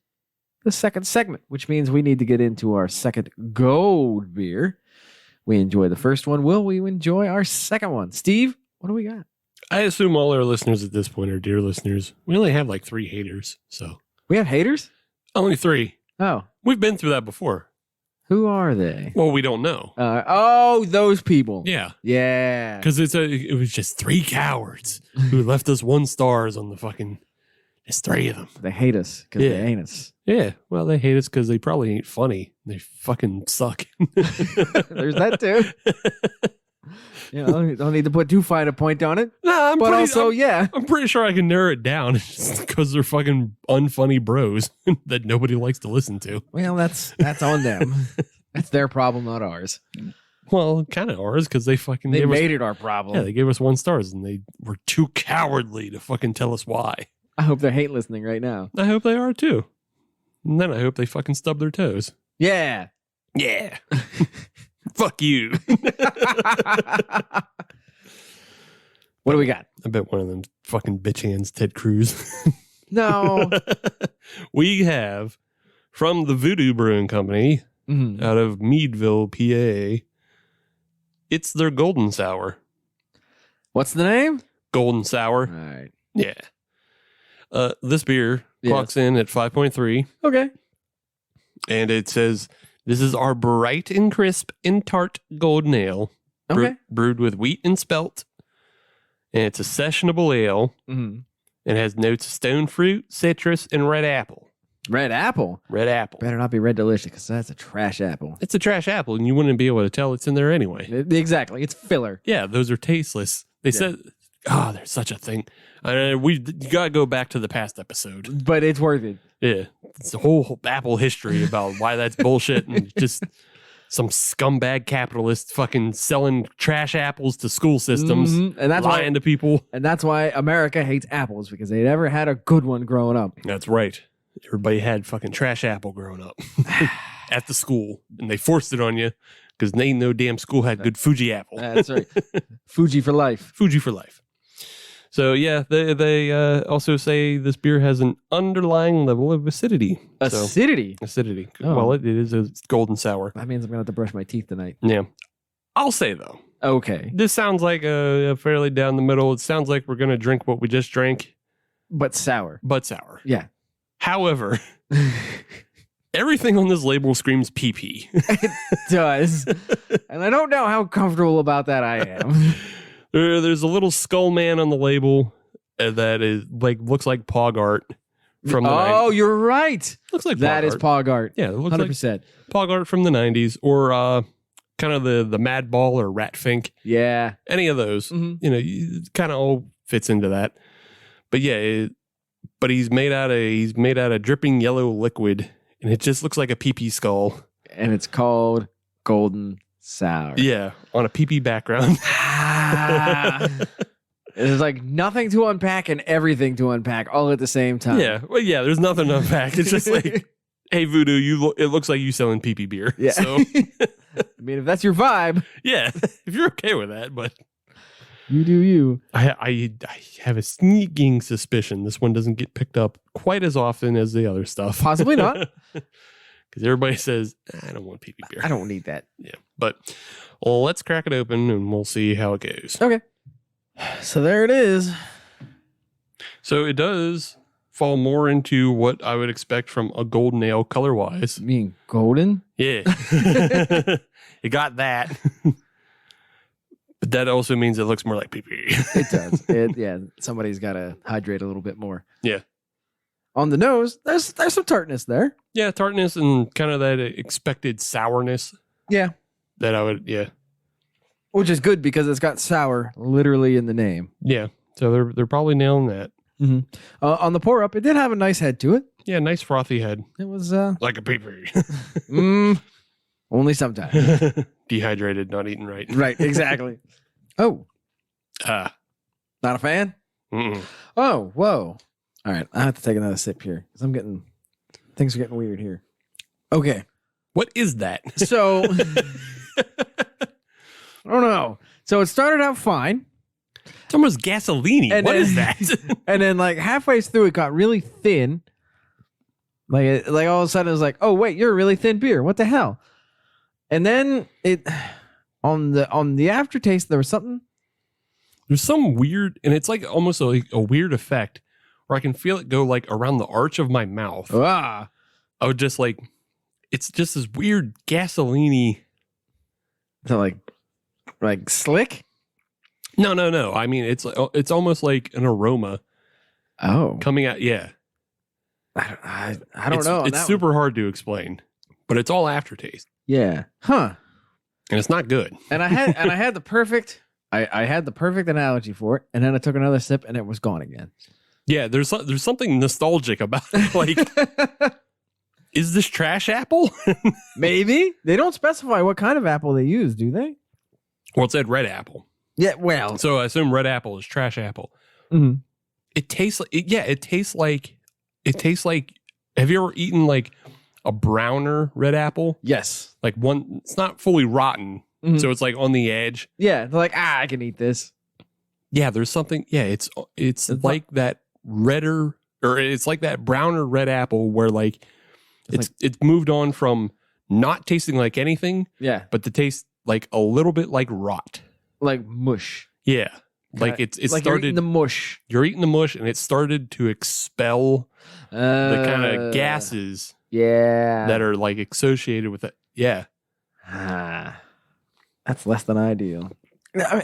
the second segment, which means we need to get into our second gold beer. We enjoy the first one. Will we enjoy our second one? Steve, what do we got? I assume all our listeners at this point are dear listeners. We only have like 3 haters, so. We have haters? Only 3. Oh. We've been through that before. Who are they? Well, we don't know. Those people. Yeah. Yeah. Because it was just 3 cowards who left us 1 stars on the fucking. There's 3 of them. They hate us because they ain't us. Yeah. Well, they hate us because they probably ain't funny. They fucking suck. There's that too. Don't need to put too fine a point on it. No, yeah. I'm pretty sure I can narrow it down because they're fucking unfunny bros that nobody likes to listen to. Well, that's on them. That's their problem, not ours. Well, kind of ours because they made it our problem. Yeah, they gave us 1 stars and they were too cowardly to fucking tell us why. I hope they hate listening right now. I hope they are too. And then I hope they fucking stub their toes. Yeah. Yeah. Fuck you. What do we got? I bet one of them fucking bitch hands, Ted Cruz. No. We have from the VooDoo Brewing Company out of Meadville, PA. It's their Golden Sour. What's the name? Golden Sour. All right. Yeah. This beer clocks in at 5.3. Okay. And it says, this is our bright and crisp and tart golden ale. Okay. Brewed with wheat and spelt. And it's a sessionable ale. Mm-hmm. It has notes of stone fruit, citrus, and red apple. Red apple? Red apple. Better not be red delicious because that's a trash apple. It's a trash apple, and you wouldn't be able to tell it's in there anyway. Exactly. It's filler. Yeah, those are tasteless. They said, there's such a thing. You got to go back to the past episode. But it's worth it. Yeah. It's a whole apple history about why that's bullshit and just some scumbag capitalist fucking selling trash apples to school systems and that's lying to people. And that's why America hates apples, because they never had a good one growing up. That's right. Everybody had fucking trash apple growing up at the school, and they forced it on you because they no damn school had good Fuji apple. That's right. Fuji for life. Fuji for life. So yeah, they also say this beer has an underlying level of acidity. Acidity? Acidity. Oh. Well, it is a golden sour. That means I'm going to have to brush my teeth tonight. Yeah. I'll say, though. Okay. This sounds like a fairly down the middle. It sounds like we're going to drink what we just drank. But sour. But sour. Yeah. However, everything on this label screams PP. It does. And I don't know how comfortable about that I am. There's a little skull man on the label that is looks like pog art from the Oh, 90s. you're right. Looks like That is Pog Pog art. Yeah, it looks 100%. like Pog art from the 90s, or kind of the Mad Ball or Rat Fink. Yeah. Any of those. It kind of all fits into that. But yeah, but he's made out of dripping yellow liquid, and it just looks like a pee-pee skull. And it's called Golden Sour. Yeah, on a pee-pee background. There's like nothing to unpack and everything to unpack all at the same time. Yeah, well, yeah. There's nothing to unpack. It's just like, hey, VooDoo, it looks like you selling pee-pee beer. Yeah. So I mean, if that's your vibe, yeah, if you're okay with that, but you do you. I have a sneaking suspicion this one doesn't get picked up quite as often as the other stuff. Possibly not. Because everybody says, I don't want pee-pee beer. I don't need that. Yeah, but let's crack it open and we'll see how it goes. Okay. So there it is. So it does fall more into what I would expect from a golden ale color-wise. You mean golden? Yeah. It got that. But that also means it looks more like pee-pee. It does. Yeah, somebody's got to hydrate a little bit more. Yeah. On the nose, there's some tartness there. Yeah, tartness and kind of that expected sourness Yeah. that I would, yeah. Which is good because it's got sour literally in the name. Yeah. So they're probably nailing that. Mm-hmm. On the pour up, it did have a nice head to it. Yeah, nice frothy head. It was Like a pee-pee. Only sometimes. Dehydrated, not eating right. Right, exactly. Oh, not a fan? Mm-mm. Oh, whoa. All right, I have to take another sip here because things are getting weird here. Okay. What is that? So, I don't know. So it started out fine. It's almost gasoline. What is that? And then like halfway through, it got really thin. Like all of a sudden, it was like, oh wait, you're a really thin beer. What the hell? And then it on the aftertaste, there was something. There's some weird, and it's like almost like a weird effect where I can feel it go like around the arch of my mouth. Ah, I would just like, it's just this weird gasoline-y. so like slick. No. I mean, it's almost like an aroma Oh, coming out. Yeah. I don't know. on It's that super one. hard to explain, but it's all aftertaste, Yeah. Huh. and it's not good. And I had the perfect. I had the perfect analogy for it, and then I took another sip, and it was gone again. Yeah, there's something nostalgic about it. Like, is this trash apple? Maybe they don't specify what kind of apple they use, do they? Well, it said red apple, Yeah. Well. so I assume red apple is trash apple. Mhm. It tastes like it tastes like. Have you ever eaten like a browner red apple? Yes. Like one, it's not fully rotten, Mhm. so it's like on the edge. Yeah. They're like, I can eat this. Yeah, there's something. Yeah, it's like that redder, or it's like that browner red apple where like it's moved on from not tasting like anything, Yeah. but to taste like a little bit like rot. Like mush. Yeah, like Kinda- it like started. you're eating the mush. You're eating the mush, and it started to expel the kind of gases Yeah. that are like associated with it. Yeah, That's less than ideal. I mean,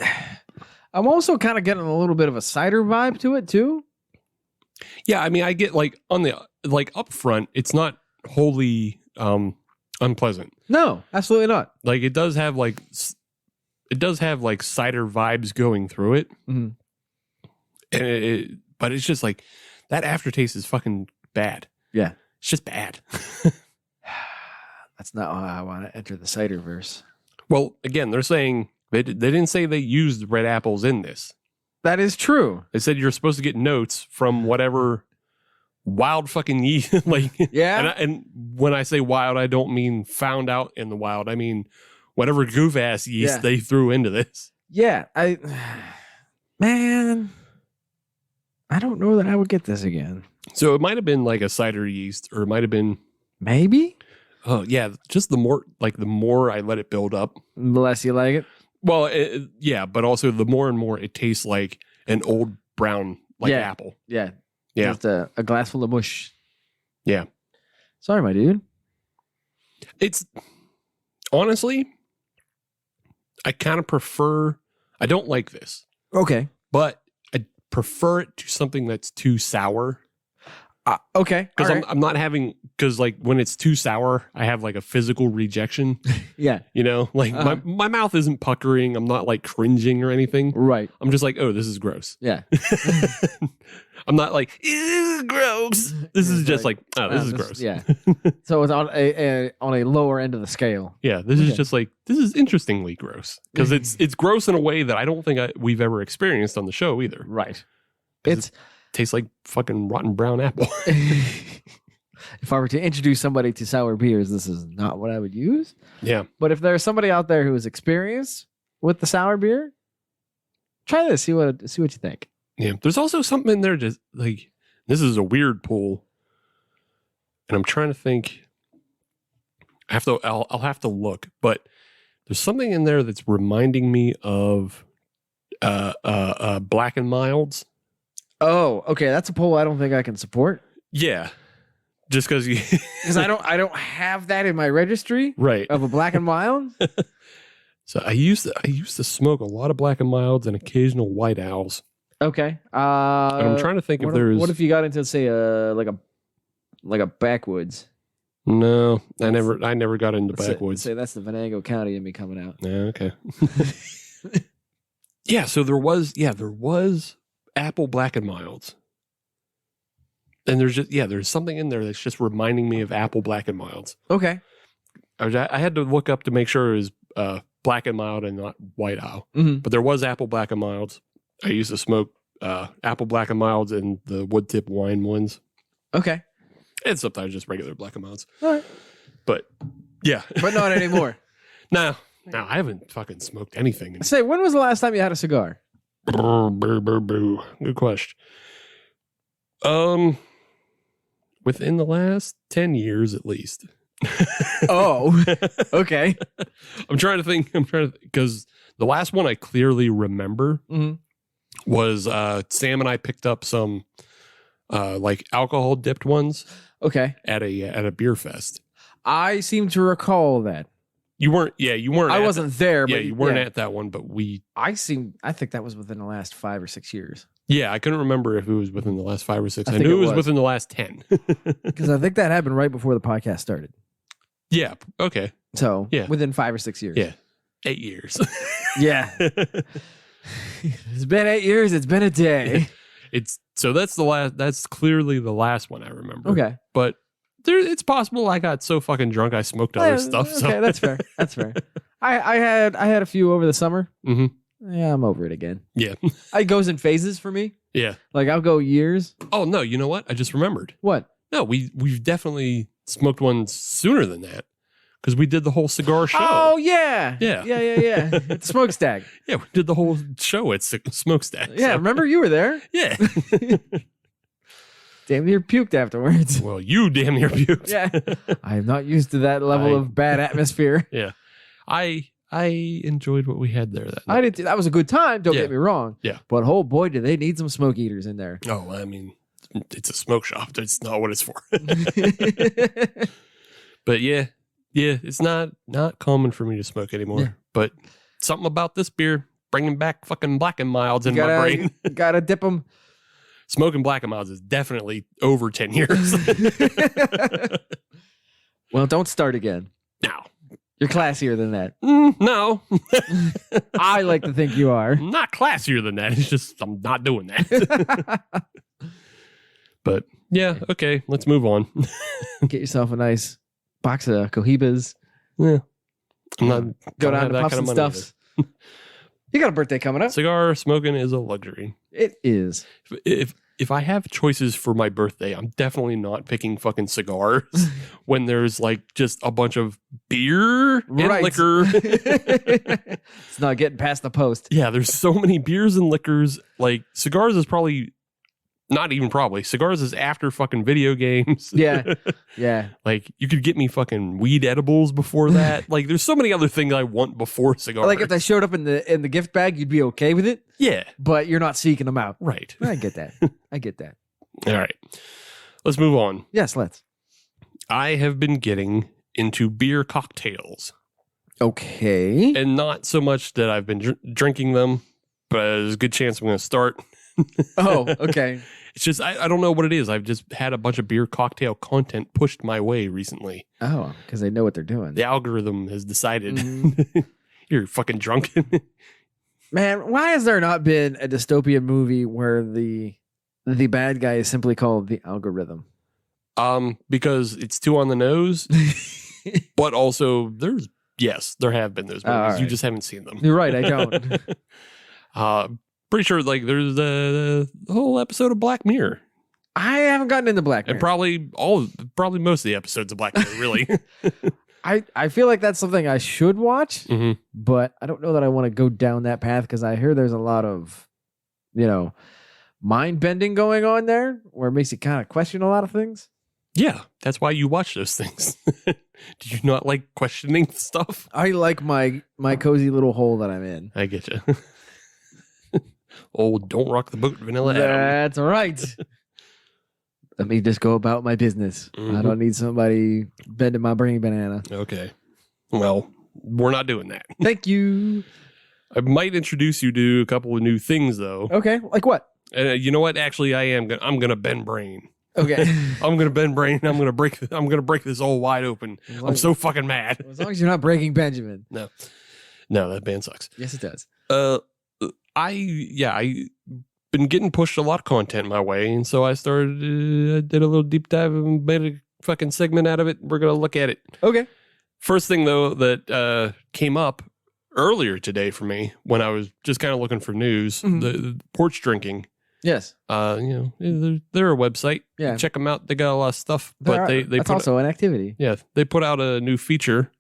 I'm also kind of getting a little bit of a cider vibe to it too. yeah. I mean, I get like on the like up front, it's not wholly unpleasant. No, absolutely not. Like it does have like cider vibes going through it, Mhm. and but it's just like that aftertaste is fucking bad. Yeah. It's just bad. That's not how I want to enter the cider verse. Well, again, they're saying they didn't say they used red apples in this. That is true. They said you're supposed to get notes from whatever wild fucking yeast. Like, Yeah. and when I say wild, I don't mean found out in the wild. I mean whatever goof ass yeast Yeah. they threw into this. Yeah. Man, I don't know that I would get this again. So it might have been like a cider yeast, or it might have been. Maybe. Oh yeah, just the more I let it build up. The less you like it. Well, yeah, but also the more and more it tastes like an old brown Yeah. apple. Yeah. Yeah. Just a glass full of mush. Yeah. Sorry, my dude. It's honestly, I kind of prefer. I don't like this, Okay. but I prefer it to something that's too sour. Okay. Because all right. I'm not having, because like when it's too sour, I have like a physical rejection. Yeah. You know, like my mouth isn't puckering. I'm not like cringing or anything. Right. I'm just like, oh, this is gross. Yeah. I'm not like, ew, gross. This is just like, oh, this is gross. Yeah. So it's on a lower end of the scale. Yeah, this is just like, this is interestingly gross. Because it's gross in a way that I don't think we've ever experienced on the show either. Right. It tastes like fucking rotten brown apple. If I were to introduce somebody to sour beers, this is not what I would use. Yeah. But if there's somebody out there who is experienced with the sour beer, try this. See what you think. Yeah. There's also something in there just like, this is a weird pull. And I'm trying to think. I'll have to look, but there's something in there that's reminding me of Black and Milds. Oh, okay. That's a poll I don't think I can support. Yeah. Just because you because I don't have that in my registry right of a Black and Mild. So I used to smoke a lot of Black and Milds and occasional White Owls. Okay. And I'm trying to think if there's what if you got into say like a backwoods. No, I never got into backwoods. Say that's the Venango County in me coming out. Yeah, okay. Yeah, so there was apple Black and Milds. And there's something in there that's just reminding me of apple Black and Milds. Okay. I had to look up to make sure it was Black and Mild and not White Owl. Mm-hmm. But there was apple Black and Milds. I used to smoke apple Black and Milds and the wood tip wine ones. Okay. And sometimes just regular Black and Milds. All right. But yeah. But not anymore. No, I haven't fucking smoked anything. Say, when was the last time you had a cigar? Good question. Within the last 10 years at least. Oh, okay. I'm trying to think because the last one I clearly remember was Sam and I picked up some like alcohol dipped ones. Okay. At a beer fest. I seem to recall that. You weren't. I wasn't there. Yeah, but you weren't at that one, but I think that was within the last 5 or 6 years. Yeah, I couldn't remember if it was within the last 5 or 6. I think knew it was was. within the last 10. Because I think that happened right before the podcast started. Yeah. Okay. So yeah, within 5 or 6 years. Yeah. 8 years. Yeah. It's been 8 years. It's been a day. That's clearly the last one I remember. Okay. But it's possible I got so fucking drunk I smoked other stuff. Okay, So. that's fair. That's fair. I had a few over the summer. Mm-hmm. Yeah, I'm over it again. Yeah. It goes in phases for me. Yeah. Like I'll go years. Oh no, you know what? I just remembered. What? No, we've definitely smoked one sooner than that. Because we did the whole cigar show. Oh yeah. Yeah. Yeah. It's Smokestack. Yeah, we did the whole show at Smokestack. Yeah, so. remember you were there? Yeah. Damn near puked afterwards. Well, you damn near puked. Yeah. I am not used to that level of bad atmosphere. Yeah. I enjoyed what we had there that night. I did. That was a good time. Don't get me wrong. Yeah. But oh boy, do they need some smoke eaters in there. Oh, I mean, it's a smoke shop. That's not what it's for. But yeah, it's not common for me to smoke anymore. Yeah. But something about this beer bringing back fucking Black and Milds in my brain. Gotta dip them. Smoking Black and Milds is definitely over 10 years. Well, don't start again. No. You're classier than that. No. I like to think you are. I'm not classier than that. It's just I'm not doing that. But yeah, okay, let's move on. Get yourself a nice box of Cohibas. Yeah. I'm not go down to Puffs and Stuffs. You got a birthday coming up. Cigar smoking is a luxury. It is. If I have choices for my birthday, I'm definitely not picking fucking cigars when there's like just a bunch of beer and liquor. It's not getting past the post. Yeah, there's so many beers and liquors. Like cigars is probably not even probably. Cigars is after fucking video games. Yeah. Yeah. Like you could get me fucking weed edibles before that. Like there's so many other things I want before cigars. Like if they showed up in the gift bag, you'd be okay with it. Yeah. But you're not seeking them out. Right. I get that. I get that. All right. Let's move on. Yes, let's. I have been getting into beer cocktails. Okay. And not so much that I've been drinking them, but there's a good chance I'm going to start. Oh, okay. It's just, I don't know what it is. I've just had a bunch of beer cocktail content pushed my way recently. Oh, because they know what they're doing. The algorithm has decided you're fucking drunk. Man, why has there not been a dystopian movie where the bad guy is simply called the algorithm? Because it's too on the nose, but also there have been those movies. Right. You just haven't seen them. You're right, I don't. Pretty sure like there's the whole episode of Black Mirror. I haven't gotten into Black Mirror. And probably most of the episodes of Black Mirror, really. I feel like that's something I should watch, but I don't know that I want to go down that path because I hear there's a lot of, mind bending going on there where it makes you kind of question a lot of things. Yeah, that's why you watch those things. Do you not like questioning stuff? I like my cozy little hole that I'm in. I get you. Oh, don't rock the boat, Vanilla Adam. That's right. Let me just go about my business. I don't need somebody bending my brain banana. Okay. Well, we're not doing that. Thank you. I might introduce you to a couple of new things, though. Okay, like what? You know what? Actually, I'm gonna bend brain. Okay. I'm gonna bend brain. I'm gonna break this all wide open. I'm so fucking mad. As long as you're not breaking Benjamin. No, that band sucks. Yes, it does. I been getting pushed a lot of content my way, and so I started. I did a little deep dive and made a fucking segment out of it. We're gonna look at it. Okay. First thing though that came up earlier today for me when I was just kind of looking for news, the porch drinking. Yes. They're a website. Yeah. Check them out. They got a lot of stuff, but that's also an activity. Yeah, they put out a new feature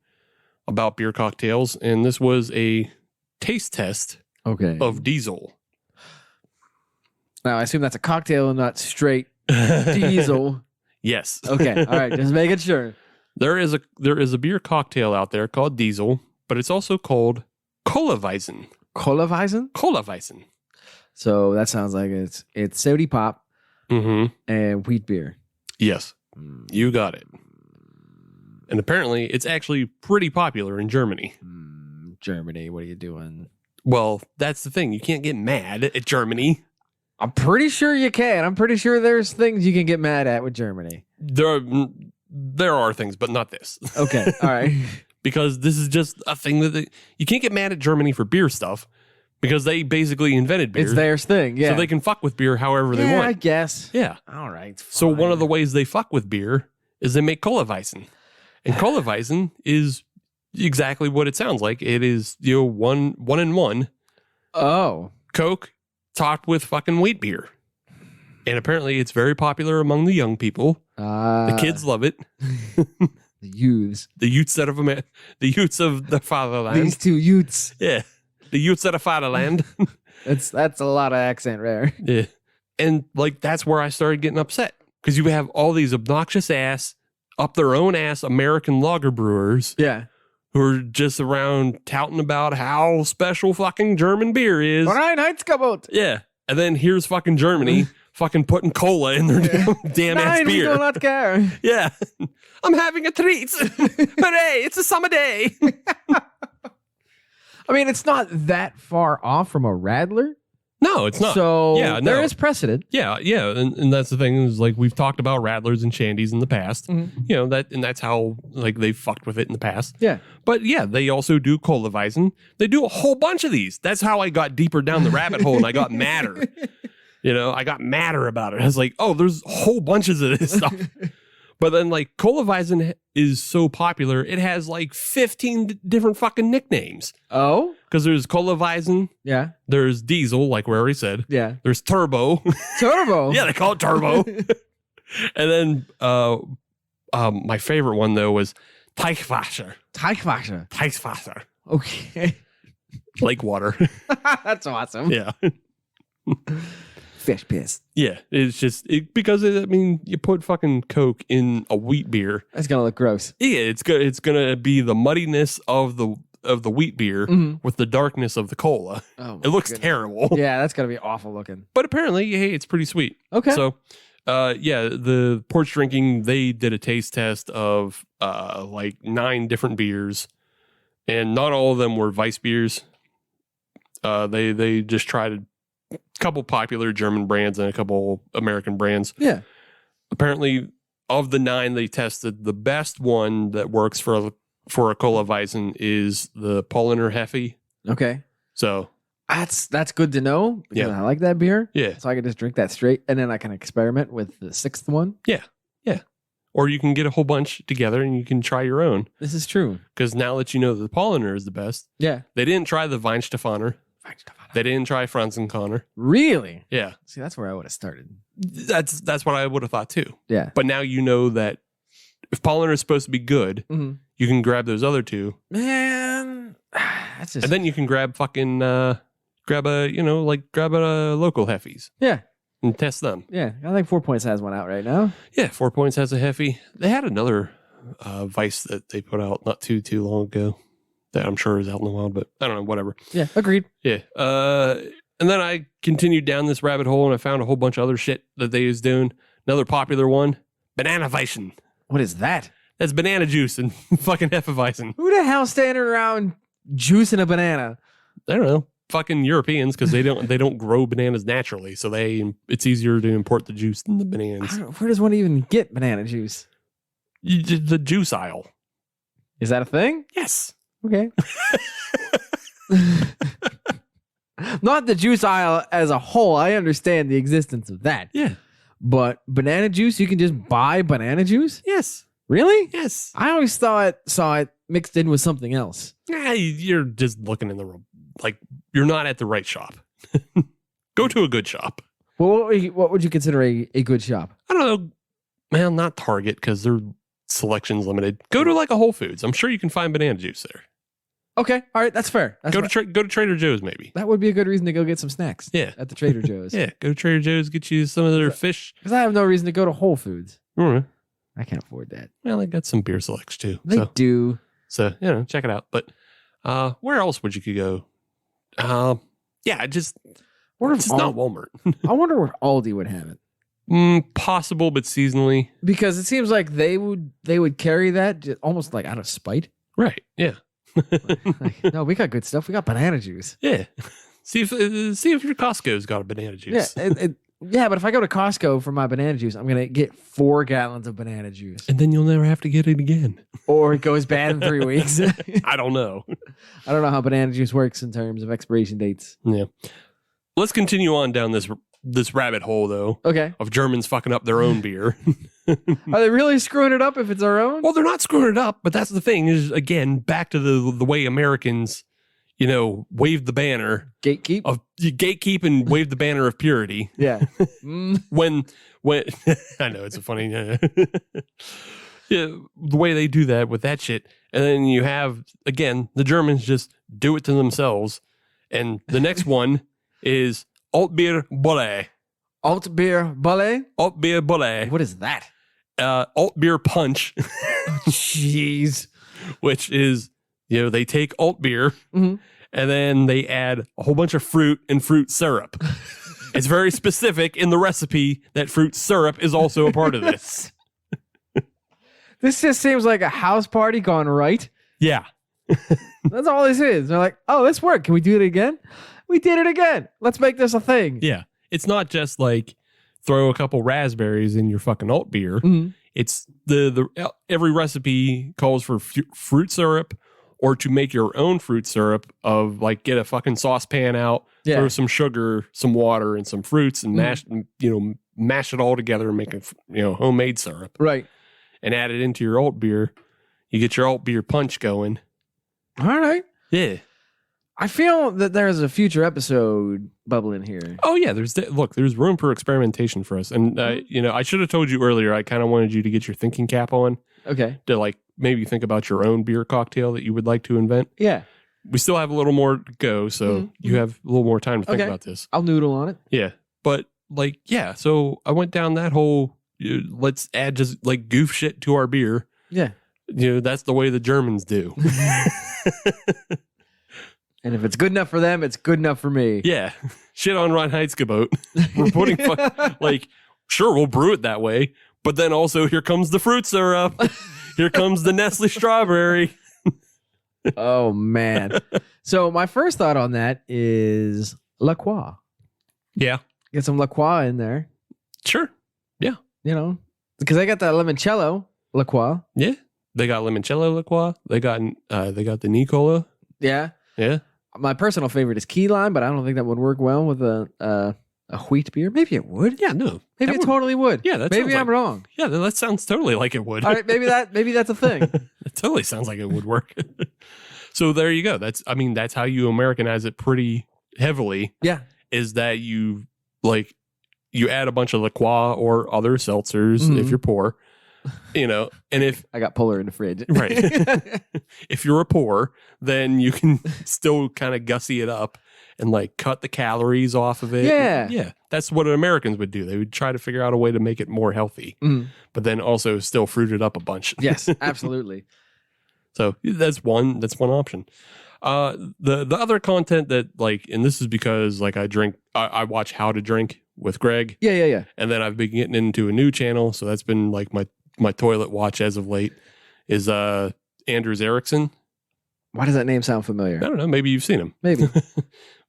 about beer cocktails, and this was a taste test. Okay. Of Diesel. Now I assume that's a cocktail, not straight diesel. Yes. Okay. All right. Just making sure. There is a beer cocktail out there called Diesel, but it's also called colaweizen. Colaweizen? Colaweizen. So that sounds like it's soda pop and wheat beer. Yes. You got it. And apparently it's actually pretty popular in Germany. Germany, what are you doing? Well, that's the thing. You can't get mad at Germany. I'm pretty sure you can. I'm pretty sure there's things you can get mad at with Germany. There are things, but not this. Okay. All right. Because this is just a thing that you can't get mad at Germany for beer stuff because they basically invented beer. It's their thing. Yeah. So they can fuck with beer however they want. I guess. Yeah. All right. So fine. one of the ways they fuck with beer is they make colaweizen. And colaweizen is exactly what it sounds like. It is, one in one. Oh. Coke topped with fucking wheat beer. And apparently it's very popular among the young people. The kids love it. The youths. The youths of the fatherland. These two youths. Yeah. The youths of the fatherland. That's a lot of accent there. Yeah. And like that's where I started getting upset. Because you have all these obnoxious ass, up their own ass American lager brewers. Yeah. Who are just around touting about how special fucking German beer is. Reinheitsgebot. Yeah. And then here's fucking Germany fucking putting cola in their damn ass Nein, beer. we do not care. Yeah. I'm having a treat. Hooray, it's a summer day. I mean, it's not that far off from a Radler. No, it's not. So yeah, there is precedent. Yeah. And that's the thing is like we've talked about Radlers and Shandies in the past. That's how like they fucked with it in the past. Yeah. But yeah, they also do colaweizen. They do a whole bunch of these. That's how I got deeper down the rabbit hole and I got madder. I got madder about it. I was like, oh, there's whole bunches of this stuff. But then like colaweizen is so popular, it has like 15 different fucking nicknames. Oh? Because there's colaweizen. Yeah. There's diesel, like we already said. Yeah. There's turbo. Turbo? Yeah, they call it turbo. And then my favorite one though was Teichwasser. Teichwasser. Okay. Lake water. That's awesome. Yeah. Fish piss. Yeah, it's just because you put fucking Coke in a wheat beer. That's gonna look gross. Yeah, it's gonna be the muddiness of the wheat beer with the darkness of the cola. Oh, it looks terrible. Yeah, that's gonna be awful looking. But apparently, hey, it's pretty sweet. Okay. So, the porch drinking, they did a taste test of like 9 different beers, and not all of them were Weiss beers. They just tried couple popular German brands and a couple American brands. Yeah. Apparently, of the 9 they tested, the best one that works for a colaweizen is the Paulaner Hefe. Okay. So that's good to know. Because Yeah. I like that beer. Yeah. So I can just drink that straight, and then I can experiment with the 6th one. Yeah. Or you can get a whole bunch together and you can try your own. This is true. Because now that you know that the Paulaner is the best, Yeah. they didn't try the Weinstefaner. They didn't try Franzenkanner. Really? Yeah. See, that's where I would have started. That's what I would have thought too. Yeah. But now you know that if Paulaner is supposed to be good, you can grab those other 2. Man, that's just. And then you can grab grab a local Hefes Yeah. and test them. Yeah. I think 4 Points has one out right now. Yeah, 4 Points has a Hefe. They had another Vice that they put out not too long ago that I'm sure is out in the wild, but I don't know, whatever. Yeah. Agreed. Yeah. And then I continued down this rabbit hole and I found a whole bunch of other shit that they was doing. Another popular one, Banana Weizen. What is that? That's banana juice and fucking Hefeweizen. Who the hell standing around juicing a banana? I don't know. Fucking Europeans, because they don't grow bananas naturally, so it's easier to import the juice than the bananas. Where does one even get banana juice? The juice aisle. Is that a thing? Yes. Okay. Not the juice aisle as a whole. I understand the existence of that. Yeah. But banana juice, you can just buy banana juice? Yes. Really? Yes. I always saw it mixed in with something else. Nah, you're just looking in the room. Like, you're not at the right shop. Go to a good shop. Well, what would you consider a good shop? I don't know. Man, not Target, because their selection's limited. Go to like a Whole Foods. I'm sure you can find banana juice there. Okay. All right. That's fair. Go to Trader Joe's, maybe. That would be a good reason to go get some snacks. Yeah. At the Trader Joe's. Yeah, go to Trader Joe's, get you some of their fish. Because I have no reason to go to Whole Foods. Mm. I can't afford that. Well, they got some beer selects too. They do. So, check it out. But where else would you could go? Just not Walmart. I wonder where Aldi would have it. Possible, but seasonally. Because it seems like they would carry that almost like out of spite. Right. Yeah. Like, no, we got good stuff. We got banana juice. Yeah. See if your Costco's got a banana juice. Yeah, but if I go to Costco for my banana juice, I'm gonna get 4 gallons of banana juice, and then you'll never have to get it again. Or it goes bad in 3 weeks. I don't know. I don't know how banana juice works in terms of expiration dates. Yeah. Let's continue on down this rabbit hole, though. Okay. Of Germans fucking up their own beer. Are they really screwing it up if it's our own? Well, they're not screwing it up, but that's the thing is, again, back to the way Americans, wave the banner. Gatekeep? Gatekeep and wave the banner of purity. Yeah. When I know it's a funny, the way they do that with that shit. And then you have, again, the Germans just do it to themselves. And the next one is Altbier Bolle. Altbier Bolle? Altbier Bolle. What is that? Altbier Punch. Jeez. Which is, they take alt beer and then they add a whole bunch of fruit and fruit syrup. It's very specific in the recipe that fruit syrup is also a part of this. This just seems like a house party gone right. Yeah. That's all this is. They're like, oh, this worked. Can we do it again? We did it again. Let's make this a thing. Yeah. It's not just like throw a couple raspberries in your fucking alt beer. It's the every recipe calls for fruit syrup, or to make your own fruit syrup of like get a fucking saucepan out, throw some sugar, some water, and some fruits and mash it all together and make a homemade syrup. Right. And add it into your alt beer. You get your alt beer punch going. All right. Yeah. I feel that there's a future episode bubbling here. Oh yeah, there's room for experimentation for us. And I should have told you earlier, I kind of wanted you to get your thinking cap on. Okay. To like maybe think about your own beer cocktail that you would like to invent. Yeah. We still have a little more to go, so you have a little more time to think about this. I'll noodle on it. Yeah. But so I went down that whole let's add just like goof shit to our beer. Yeah. That's the way the Germans do. And if it's good enough for them, it's good enough for me. Yeah. Shit on Reinheitsgebot. We're putting sure, we'll brew it that way. But then also here comes the fruit syrup. Here comes the Nestle strawberry. Oh, man. So my first thought on that is La Croix. Yeah. Get some La Croix in there. Sure. Yeah. You know, because I got that limoncello La Croix. Yeah. They got limoncello liqueur. They got the Nicola. Yeah. Yeah. My personal favorite is key lime, but I don't think that would work well with a wheat beer. Maybe it would. Yeah, no. Maybe it totally would. Yeah, that maybe sounds I'm wrong. Yeah, that sounds totally like it would. All right, maybe that's a thing. It totally sounds like it would work. So there you go. That's how you Americanize it pretty heavily. Yeah. Is that you add a bunch of La Croix or other seltzers if you're poor. You know, and if I got Polar in the fridge. Right. If you're a poor, then you can still kind of gussy it up and like cut the calories off of it. Yeah. Yeah. That's what Americans would do. They would try to figure out a way to make it more healthy, but then also still fruit it up a bunch. Yes, absolutely. So that's one option. The other content that and this is because I watch How to Drink with Greg. Yeah. And then I've been getting into a new channel. So that's been like my toilet watch as of late is Anders Ericsson. Why does that name sound familiar? I don't know. Maybe you've seen him. Maybe.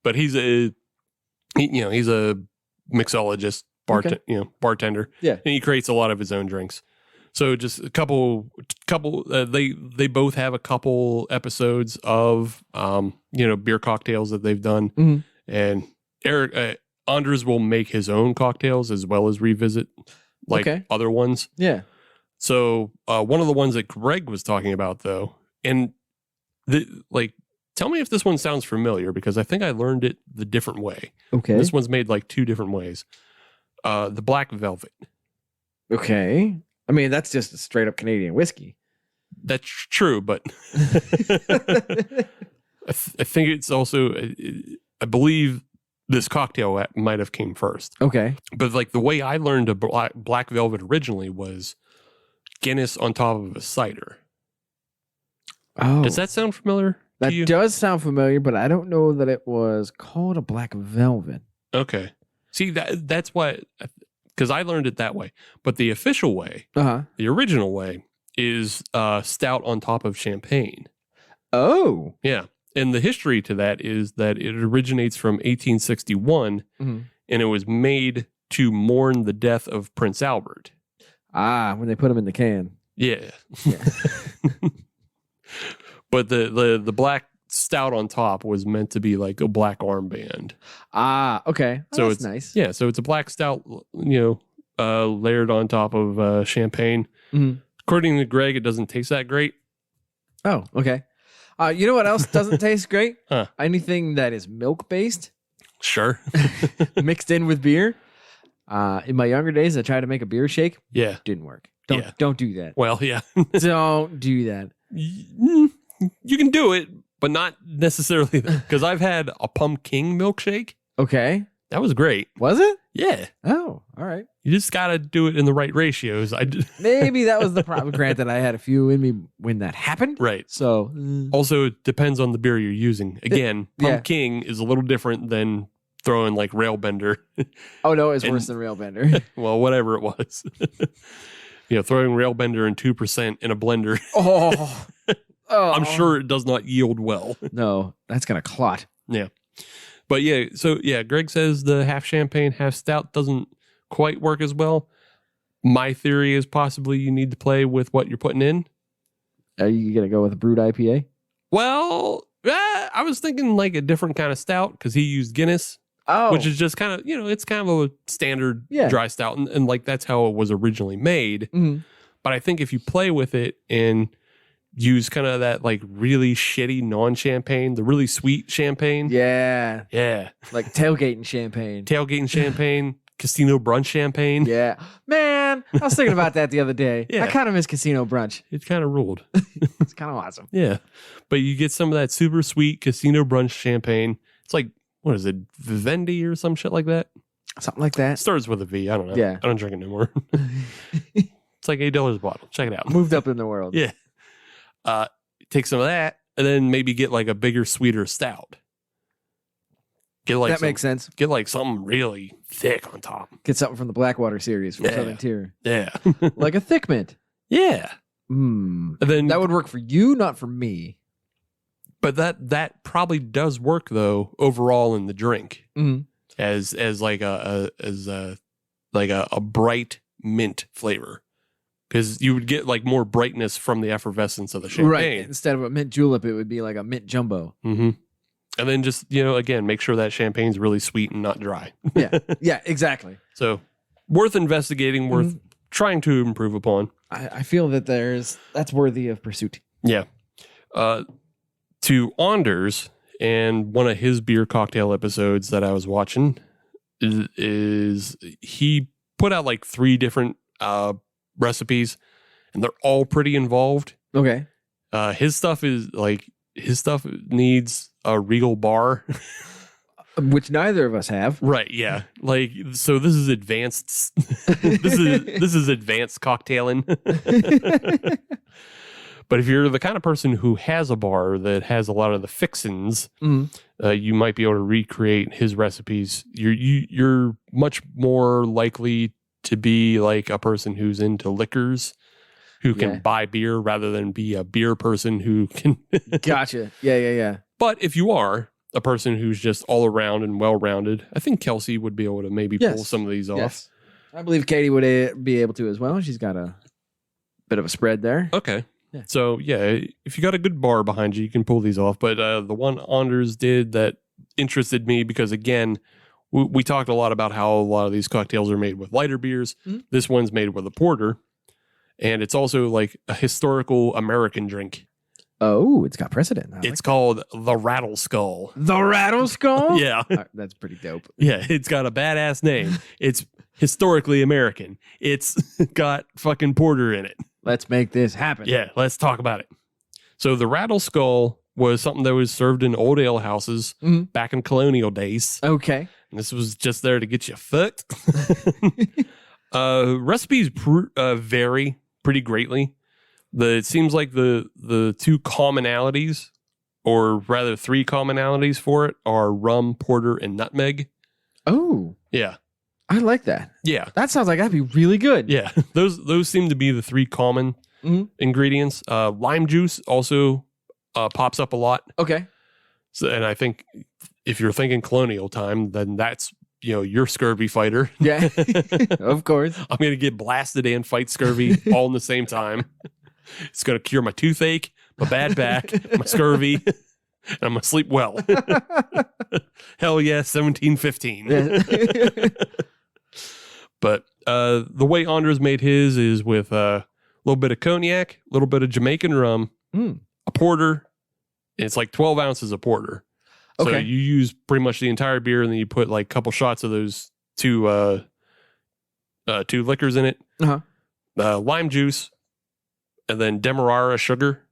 But he's a mixologist, bartender. Yeah. And he creates a lot of his own drinks. So just a couple. They both have a couple episodes of beer cocktails that they've done, and Anders will make his own cocktails as well as revisit other ones. Yeah. So one of the ones that Greg was talking about though, and tell me if this one sounds familiar because I think I learned it the different way. Okay. This one's made like two different ways. The Black Velvet. Okay. I mean, that's just a straight up Canadian whiskey. That's true, but I think it's also, I believe this cocktail might have came first. Okay. But the way I learned a Black Velvet originally was Guinness on top of a cider. Oh. Does that sound familiar? That does sound familiar, but I don't know that it was called a Black Velvet. Okay. See, that's why, because I learned it that way. But the official way, the original way, is stout on top of champagne. Oh. Yeah. And the history to that is that it originates from 1861, and it was made to mourn the death of Prince Albert. Ah, when they put him in the can. Yeah. But the black stout on top was meant to be like a black armband. Ah, okay. Oh, so that's it's nice. Yeah, so it's a black stout, layered on top of champagne. According to Greg, it doesn't taste that great. Oh, okay. You know what else doesn't taste great? Huh. Anything that is milk based, Sure. mixed in with beer. In my younger days, I tried to make a beer shake. Yeah. Didn't work. Yeah. Don't do that. Well, yeah. Don't do that. You can do it, but not necessarily because I've had a pumpkin milkshake. Okay. That was great. Was it? Yeah. Oh, all right. You just got to do it in the right ratios. Maybe that was the problem. Granted, I had a few in me when that happened. Right. So, also, it depends on the beer you're using. Again, pumpkin is a little different than throwing like Railbender. Oh, no, it's worse than Railbender. Well, whatever it was. Throwing Railbender and 2% in a blender. Oh. I'm sure it does not yield well. No, that's going to clot. Yeah. But Greg says the half champagne, half stout doesn't quite work as well. My theory is possibly you need to play with what you're putting in. Are you going to go with a brewed IPA? Well, I was thinking like a different kind of stout because he used Guinness. Oh. Which is just kind of, it's kind of a standard dry stout. And like that's how it was originally made. Mm-hmm. But I think if you play with it and use kind of that like really shitty non-champagne, the really sweet champagne. Yeah. Yeah. Like tailgating champagne. Casino brunch champagne. Yeah. Man, I was thinking about that the other day. Yeah. I kind of miss casino brunch. It kind of ruled. It's kind of awesome. Yeah. But you get some of that super sweet casino brunch champagne. It's like, what is it? Vivendi or some shit like that? Something like that. Starts with a V. I don't know. Yeah. I don't drink it anymore. It's like $8 a bottle. Check it out. Moved up in the world. Yeah. Take some of that and then maybe get like a bigger, sweeter stout. Get like that makes sense. Get like something really thick on top. Get something from the Blackwater series from Southern Tier. Yeah. Like a thick mint. Yeah. And then that would work for you, not for me. But that probably does work though overall in the drink. Mm-hmm. as like a bright mint flavor, because you would get like more brightness from the effervescence of the champagne. Right. Instead of a mint julep, it would be like a mint jumbo. Mm-hmm. And then just, again, make sure that champagne's really sweet and not dry. Yeah. Yeah, exactly. So worth investigating, worth trying to improve upon. I feel that that's worthy of pursuit. Yeah. To Anders, and one of his beer cocktail episodes that I was watching is he put out like 3 different recipes, and they're all pretty involved. Okay. His stuff needs a regal bar. Which neither of us have. Right, yeah. Like, so this is advanced. this is advanced cocktailing. But if you're the kind of person who has a bar that has a lot of the fixins, you might be able to recreate his recipes. You're much more likely to be like a person who's into liquors, who can buy beer rather than be a beer person who can. Gotcha. Yeah. But if you are a person who's just all around and well-rounded, I think Kelsey would be able to maybe pull some of these off. Yes. I believe Katie would be able to as well. She's got a bit of a spread there. Okay. Yeah. So, if you got a good bar behind you, you can pull these off. But the one Anders did that interested me because, again, we talked a lot about how a lot of these cocktails are made with lighter beers. This one's made with a porter. And it's also like a historical American drink. Oh, it's got precedent. It's called the Rattle Skull. The Rattle Skull? Yeah. That's pretty dope. Yeah, it's got a badass name. It's historically American. It's got fucking porter in it. Let's make this happen. Yeah, let's talk about it. So the Rattle Skull was something that was served in old ale houses back in colonial days. Okay. And this was just there to get you fucked. Recipes vary pretty greatly. It seems like the 2 commonalities, or rather 3 commonalities for it, are rum, porter, and nutmeg. Oh. Yeah. I like that. Yeah. That sounds like that'd be really good. Yeah. Those seem to be the 3 common ingredients. Lime juice also pops up a lot. Okay. So, and I think if you're thinking colonial time, then that's, your scurvy fighter. Yeah. Of course. I'm going to get blasted and fight scurvy all in the same time. It's going to cure my toothache, my bad back, my scurvy, and I'm going to sleep well. Hell yeah, 1715. Yeah. But the way Anders made his is with a little bit of cognac, a little bit of Jamaican rum, a porter. And it's like 12 ounces of porter. So Okay. you use pretty much the entire beer, and then you put like a couple shots of those 2 liquors in it. Lime juice, and then Demerara sugar.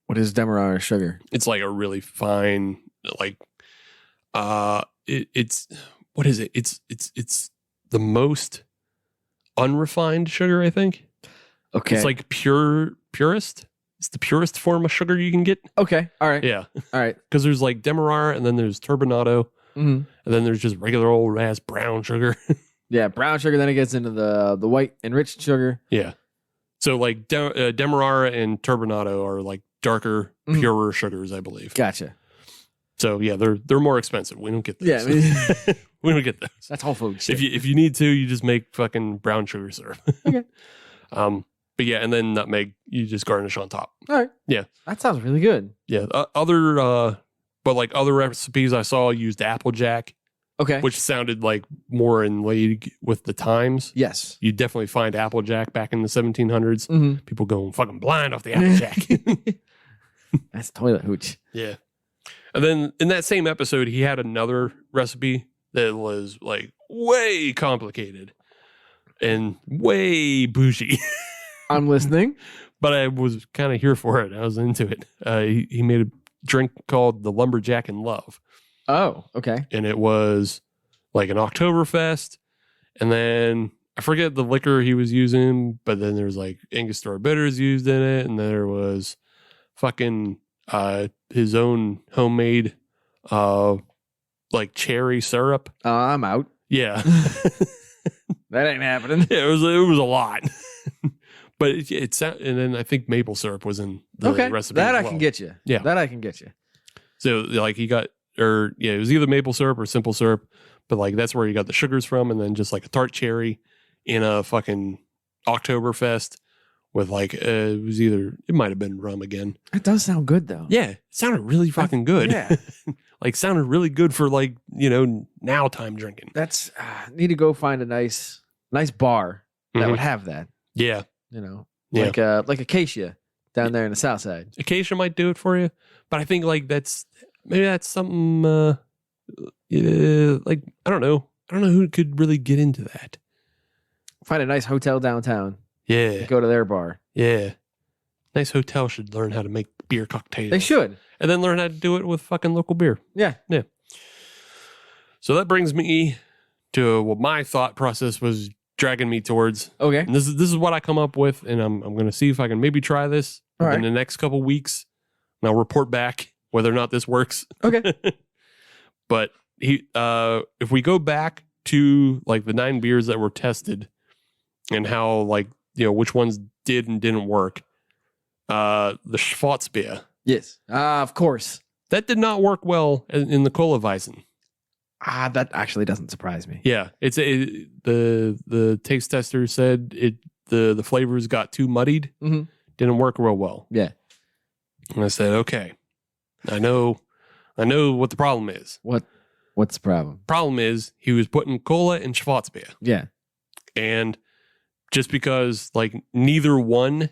What is Demerara sugar? It's like a really fine, like, it's what is it? It's the most unrefined sugar, I think. Okay. It's like purest. It's the purest form of sugar you can get. Okay. All right. Yeah. All right. Because there's like Demerara, and then there's turbinado, and then there's just regular old ass brown sugar. Yeah, brown sugar. Then it gets into the white enriched sugar. Yeah. So like Demerara and turbinado are like darker, purer sugars, I believe. Gotcha. So yeah, they're more expensive. We don't get those. Yeah, I mean, we don't get those. that's Whole Foods. If you need to, you just make fucking brown sugar syrup. Okay. But yeah, and then nutmeg, you just garnish on top. All right. Yeah. That sounds really good. Yeah. Other recipes I saw used Applejack, Okay. which sounded like more in league with the times. Yes. You definitely find Applejack back in the 1700s. Mm-hmm. People going fucking blind off the Applejack. That's toilet hooch. Yeah. And then in that same episode, he had another recipe that was like way complicated and way bougie. I'm listening. But I was kind of here for it. I was into it. He made a drink called the Lumberjack in Love. Oh, okay. And it was like an Oktoberfest. And then I forget the liquor he was using, but then there's like Angostura bitters used in it. And there was fucking his own homemade like cherry syrup. I'm out. Yeah. That ain't happening. Yeah, it was a lot. But it's and then I think maple syrup was in the recipe. That as I well. can get you. Yeah. That I can get you. So like he got, it was either maple syrup or simple syrup, but like that's where you got the sugars from, and then just like a tart cherry in a fucking Oktoberfest with like it might have been rum again. It does sound good though. Yeah, it sounded really fucking good. Yeah. Like sounded really good for like, now time drinking. That's need to go find a nice bar that would have that. Yeah. Yeah. Like Acacia down there in the south side. Acacia might do it for you, but I think like that's something like I don't know who could really get into that. Find a nice hotel downtown. Yeah. Go to their bar. Yeah. Nice hotel should learn how to make beer cocktails. They should. And then learn how to do it with fucking local beer. Yeah. Yeah. So that brings me to what my thought process was dragging me towards. Okay. And this is what I come up with, and I'm going to see if I can maybe try this in the next couple weeks, and I'll report back whether or not this works. Okay. But if we go back to like the 9 beers that were tested and how like, which ones did and didn't work, the Schwarzbier. Yes. Of course. That did not work well in the colaweizen. That actually doesn't surprise me. Yeah, the taste tester said the flavors got too muddied, didn't work real well. Yeah, and I said, okay, I know what the problem is. What's the problem? Problem is he was putting cola in Schwarzbier. Yeah, and just because like neither one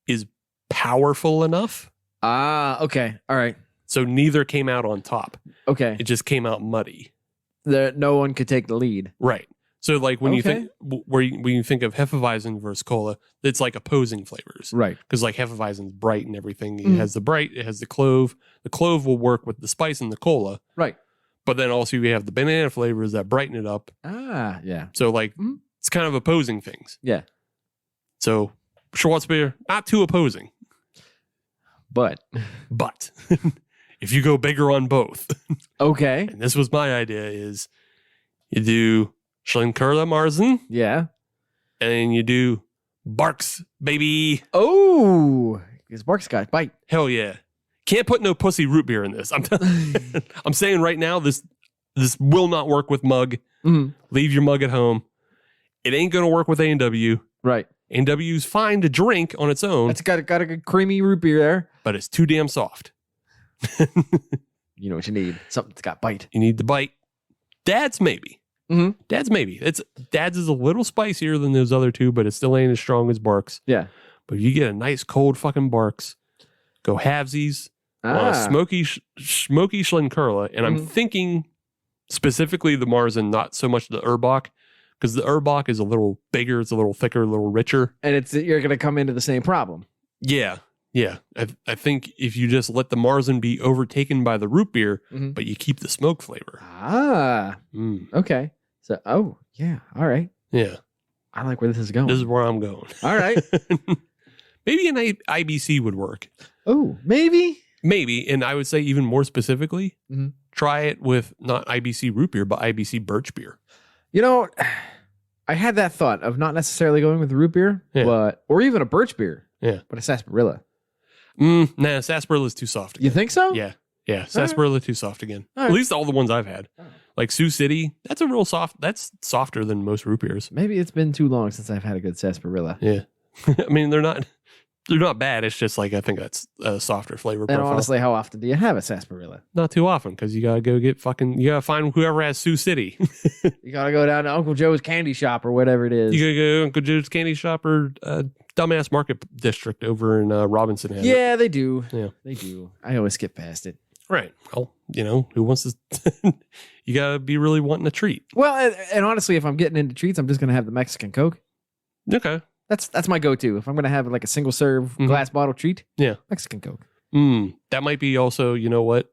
is powerful enough. Okay, all right. So neither came out on top. Okay, it just came out muddy. No one could take the lead. Right. So like when you think when you think of Hefeweizen versus cola, it's like opposing flavors. Right. Because like Hefeweizen's bright and everything. It has the bright, it has the clove. The clove will work with the spice in the cola. Right. But then also you have the banana flavors that brighten it up. Yeah. So like it's kind of opposing things. Yeah. So Schwarzbier, not too opposing. But if you go bigger on both. Okay. And this was my idea is you do Schlenkerla Marzen. Yeah. And you do Barks, baby. Oh, because Barks got bite. Hell yeah. Can't put no pussy root beer in this. I'm saying right now, this will not work with mug. Leave your mug at home. It ain't going to work with A&W. Right. A&W's fine to drink on its own. It's got a good creamy root beer there. But it's too damn soft. You know what you need? Something that's got bite. You need the bite. Dad's maybe. Dad's maybe. Dad's is a little spicier than those other two, but it still ain't as strong as Barks. Yeah. But if you get a nice cold fucking Barks, go halvesies, smoky Schlenkerla, and I'm thinking specifically the Marzen, not so much the Erbach, because the Erbach is a little bigger, it's a little thicker, a little richer, and you're going to come into the same problem. Yeah. I think if you just let the Marzen be overtaken by the root beer, but you keep the smoke flavor. Okay. So, all right. Yeah. I like where this is going. This is where I'm going. All right. Maybe an IBC would work. Oh, maybe. Maybe. And I would say even more specifically, try it with not IBC root beer, but IBC birch beer. I had that thought of not necessarily going with the root beer, or even a birch beer. Yeah. But a sarsaparilla. Nah, sarsaparilla is too soft again. You think so? Yeah. Sarsaparilla too soft again. At least all the ones I've had. Like Sioux City, that's a real soft. That's softer than most root beers. Maybe it's been too long since I've had a good sarsaparilla. Yeah. I mean, they're not bad. It's just like I think that's a softer flavor profile. And honestly, how often do you have a sarsaparilla? Not too often, because you gotta go get you gotta find whoever has Sioux City. You gotta go down to Uncle Joe's candy shop or whatever it is. You gotta go to Uncle Joe's candy shop or Dumbass Market District over in Robinson. Yeah, they do. Yeah, they do. I always skip past it. Right. Well, who wants to? You gotta be really wanting a treat. Well, and honestly, if I'm getting into treats, I'm just gonna have the Mexican Coke. Okay. That's my go-to. If I'm gonna have like a single serve glass bottle treat, Mexican Coke. That might be also, you know what?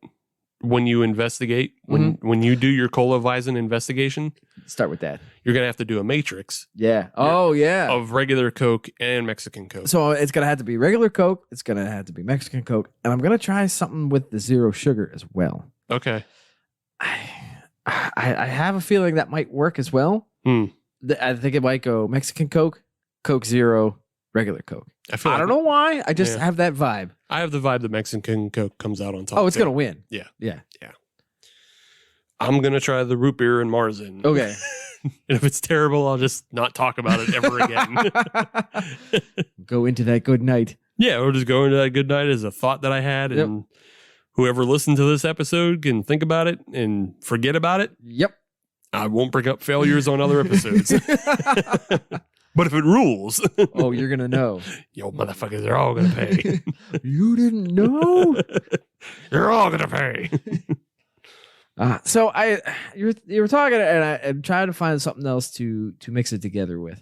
When you investigate, when you do your colaweizen investigation, start with that. You're gonna have to do a matrix. Yeah. Oh yeah. Of regular Coke and Mexican Coke. So it's gonna have to be regular Coke. It's gonna have to be Mexican Coke, and I'm gonna try something with the zero sugar as well. Okay. I have a feeling that might work as well. I think it might go Mexican Coke, Coke Zero, regular Coke. I don't know why. I just have that vibe. I have the vibe that Mexican Coke comes out on top. Oh, it's going to win. Yeah. I'm going to try the root beer and Marzen. Okay. And if it's terrible, I'll just not talk about it ever again. Go into that good night. Yeah, we'll just go into that good night as a thought that I had. And whoever listened to this episode can think about it and forget about it. Yep. I won't bring up failures on other episodes. But if it rules, oh, you're going to know. Yo, motherfuckers, they're all going to pay. You didn't know? You're all going to pay. So you were talking, and I'm trying to find something else to mix it together with.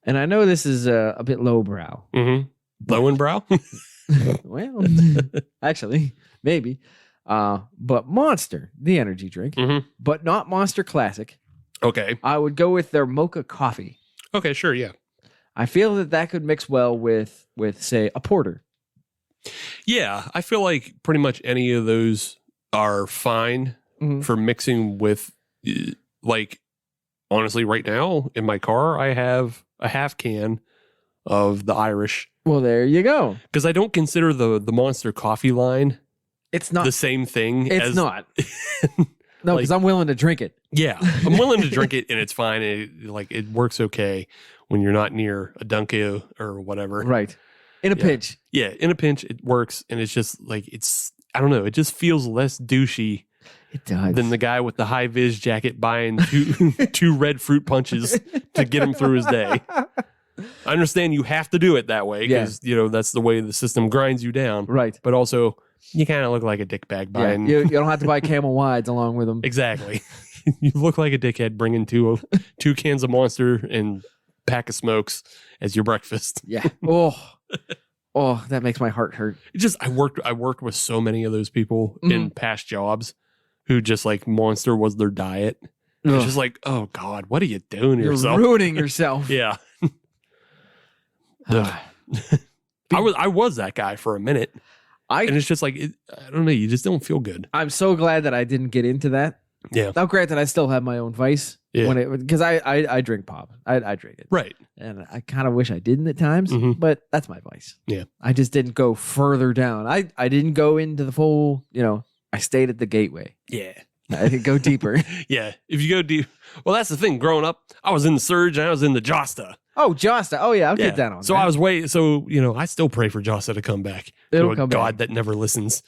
And I know this is a bit lowbrow. Mm-hmm. Low and brow? Well, actually, maybe. But Monster, the energy drink, but not Monster Classic. Okay. I would go with their mocha coffee. Okay, sure, yeah. I feel that could mix well with say, a porter. Yeah, I feel like pretty much any of those are fine for mixing with, like, honestly, right now in my car, I have a half can of the Irish. Well, there you go. Because I don't consider the Monster coffee line it's not the same thing. It's not. No, because I'm willing to drink it. Yeah, I'm willing to drink it, and it's fine. It works okay when you're not near a Dunkin' or whatever. Right. In a pinch. Yeah, in a pinch, it works, and it's just like I don't know. It just feels less douchey. It does. Than the guy with the high vis jacket buying two red fruit punches to get him through his day. I understand you have to do it that way because that's the way the system grinds you down. Right. But also, you kind of look like a dickbag buying. You don't have to buy Camel Wides along with them. Exactly. You look like a dickhead bringing two cans of Monster and pack of smokes as your breakfast. Yeah. Oh, that makes my heart hurt. It just I worked with so many of those people in past jobs who just like Monster was their diet. It's just like, oh God, what are you doing to yourself? You're ruining yourself. Yeah. I was that guy for a minute. And it's just like, I don't know, you just don't feel good. I'm so glad that I didn't get into that. Yeah. Now, granted, I still have my own vice. Yeah. Because I drink pop. I drink it. Right. And I kind of wish I didn't at times, but that's my vice. Yeah. I just didn't go further down. I didn't go into the full, I stayed at the gateway. Yeah. I didn't go deeper. Yeah. If you go deep. Well, that's the thing. Growing up, I was in the Surge and I was in the Josta. Oh, Josta. Oh, yeah. I'll get that on. So I was I still pray for Josta to come back. It'll come God back. that never listens.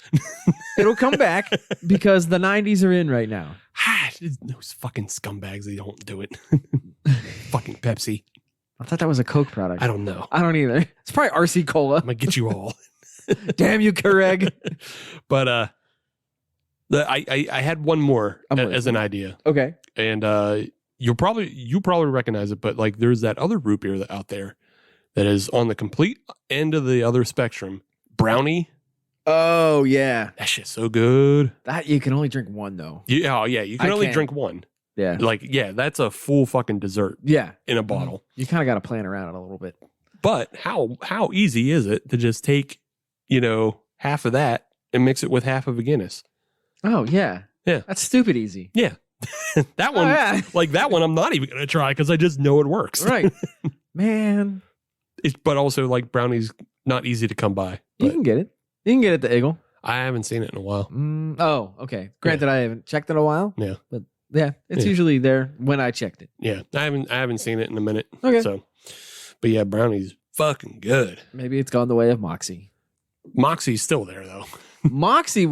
It'll come back because the 90s are in right now. Those fucking scumbags, they don't do it. Fucking Pepsi. I thought that was a Coke product. I don't know. I don't either. It's probably RC Cola. I'm going to get you all. Damn you, Keurig. But I had one more as an idea. Okay. And you probably recognize it, but like there's that other root beer out there that is on the complete end of the other spectrum. Brownie. Oh yeah. That shit's so good. That you can only drink one though. You can only drink one. Yeah. That's a full fucking dessert. Yeah. In a bottle. You kind of got to plan around it a little bit. But how easy is it to just take, half of that and mix it with half of a Guinness? Oh yeah. Yeah. That's stupid easy. Yeah. That one, that one, I'm not even going to try because I just know it works. Right. Man. But also, like, brownie's not easy to come by. You can get it. You can get it at the Eagle. I haven't seen it in a while. Oh, okay. Granted, I haven't checked it in a while. Yeah. But yeah, it's usually there when I checked it. Yeah. I haven't seen it in a minute. Okay. So, but yeah, brownie's fucking good. Maybe it's gone the way of Moxie. Moxie's still there, though. Moxie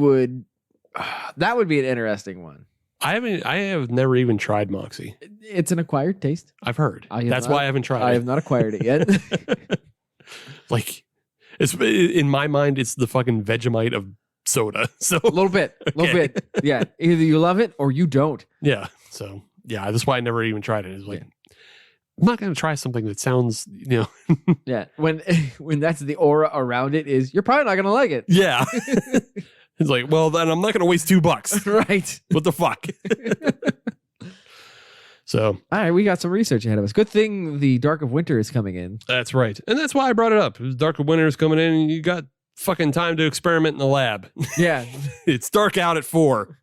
that would be an interesting one. I have never even tried Moxie. It's an acquired taste. I've heard. That's why I haven't tried it. I have not acquired it yet. Like, it's in my mind, it's the fucking Vegemite of soda. So a little bit. Yeah. Either you love it or you don't. Yeah. So yeah, that's why I never even tried it. It's like, I'm not going to try something that sounds, Yeah. When that's the aura around it is, you're probably not going to like it. Yeah. It's like, well, then I'm not going to waste $2. Right. What the fuck? So, all right, we got some research ahead of us. Good thing the Dark of Winter is coming in. That's right. And that's why I brought it up. It was Dark of Winter is coming in and you got fucking time to experiment in the lab. Yeah. It's dark out at 4.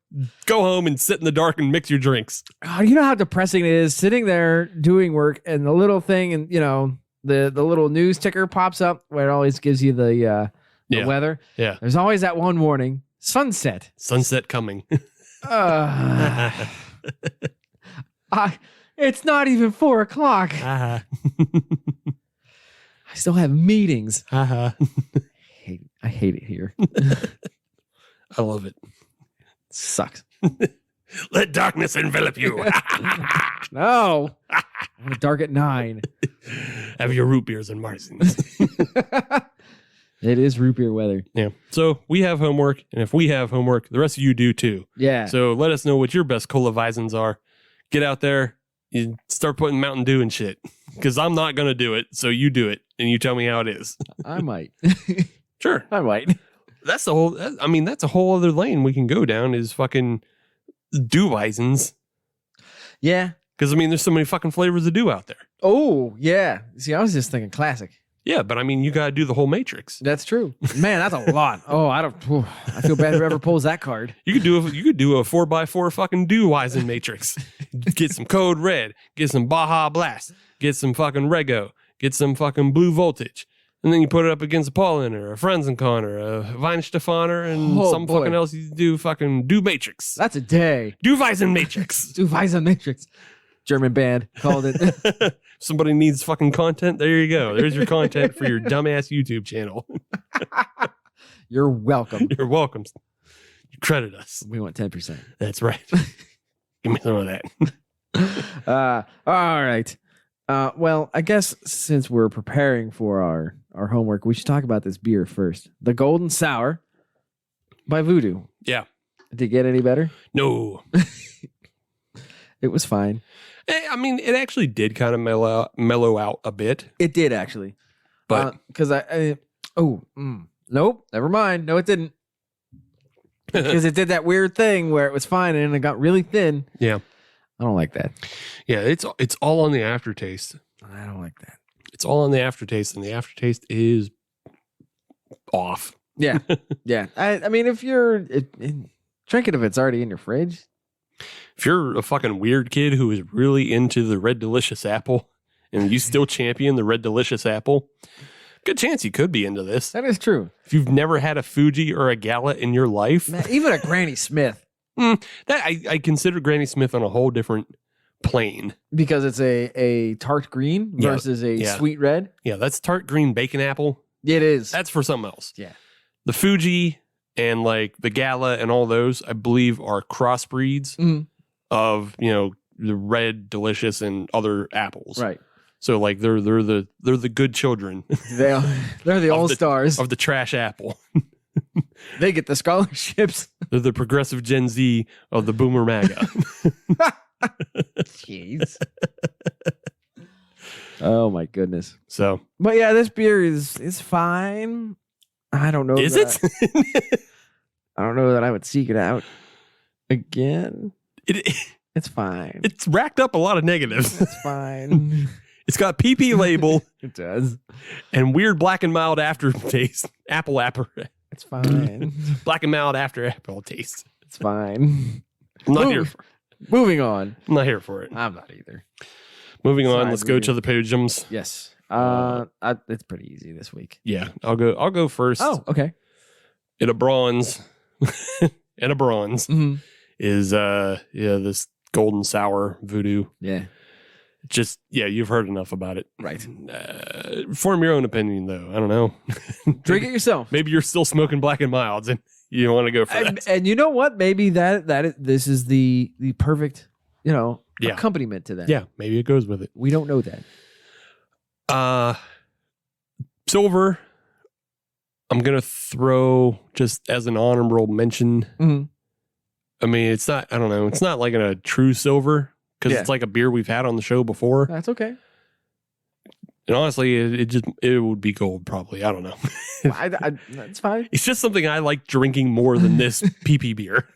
Go home and sit in the dark and mix your drinks. Oh, you know how depressing it is sitting there doing work and the little thing and, the little news ticker pops up where it always gives you the weather. Yeah. There's always that one warning. Sunset coming. It's not even 4 o'clock. I still have meetings. I hate it here. I love it. Sucks. Let darkness envelop you. No. I want to dark at 9. Have your root beers and Marsins. It is root beer weather. Yeah. So we have homework, and if we have homework, the rest of you do too. Yeah. So let us know what your best colaweizens are. Get out there, you start putting Mountain Dew and shit. Because I'm not going to do it, so you do it, and you tell me how it is. I might. Sure. I might. That's a whole other lane we can go down is fucking Duweizens. Yeah. Because, there's so many fucking flavors of Dew out there. Oh, yeah. See, I was just thinking classic. Yeah, but you got to do the whole matrix. That's true. Man, that's a lot. Oh, I feel bad whoever pulls that card. You could do a 4x4 fucking Duweizen matrix. Get some Code Red, get some Baja Blast, get some fucking Rego, get some fucking Blue Voltage. And then you put it up against a Paulaner, a Frenzenkonner, a Weinstefaner, and fucking else you do fucking Do Matrix. That's a day. Duweisen Matrix. Duweisen Matrix. German band called it. Somebody needs fucking content. There you go. There's your content for your dumbass YouTube channel. You're welcome. You're welcome. You credit us. We want 10%. That's right. Give me some of that. All right. Well, I guess since we're preparing for our homework, we should talk about this beer first. The Golden Sour by VooDoo. Yeah. Did it get any better? No. It was fine. It actually did kind of mellow out a bit. It did actually. But because nope, never mind. No, it didn't. Because it did that weird thing where it was fine and it got really thin. Yeah. I don't like that. Yeah, it's all on the aftertaste. I don't like that. It's all on the aftertaste, and the aftertaste is off. Yeah. Yeah. If you're drink it if it's already in your fridge. If you're a fucking weird kid who is really into the Red Delicious apple and you still champion the Red Delicious apple, good chance you could be into this. That is true. If you've never had a Fuji or a Gala in your life. Man, even a Granny Smith. That I consider Granny Smith on a whole different plane. Because it's a tart green versus a sweet red. Yeah, that's tart green bacon apple. It is. That's for something else. Yeah. The Fuji and like the Gala and all those, I believe, are crossbreeds of, the Red Delicious and other apples. Right. So like they're the good children. They're the all stars of the trash apple. They get the scholarships. They're the progressive Gen Z of the Boomer MAGA. Jeez. Oh my goodness. So, but yeah, this beer is fine. I don't know. Is it? I don't know that I would seek it out again. It's fine. It's racked up a lot of negatives. It's fine. It's got PP label. It does. And weird black and mild aftertaste. Apple. It's fine. Black and mild after apple taste. It's fine. I'm not here for it. Moving on. I'm not here for it. I'm not either. Moving on. Let's go to the podiums. Yes. It's pretty easy this week. Yeah. I'll go first. Oh, okay. In a bronze. Is this Golden Sour VooDoo. Yeah. Just, you've heard enough about it. Right. Form your own opinion, though. I don't know. Drink it yourself. Maybe you're still smoking black and milds and you want to go for that. And you know what? Maybe this is the perfect, accompaniment to that. Yeah, maybe it goes with it. We don't know that. Silver, I'm going to throw just as an honorable mention. Mm-hmm. It's not, I don't know. It's not like a true silver. Because it's like a beer we've had on the show before. That's okay. And honestly, it would be gold probably. I don't know. That's fine. It's just something I like drinking more than this PP beer.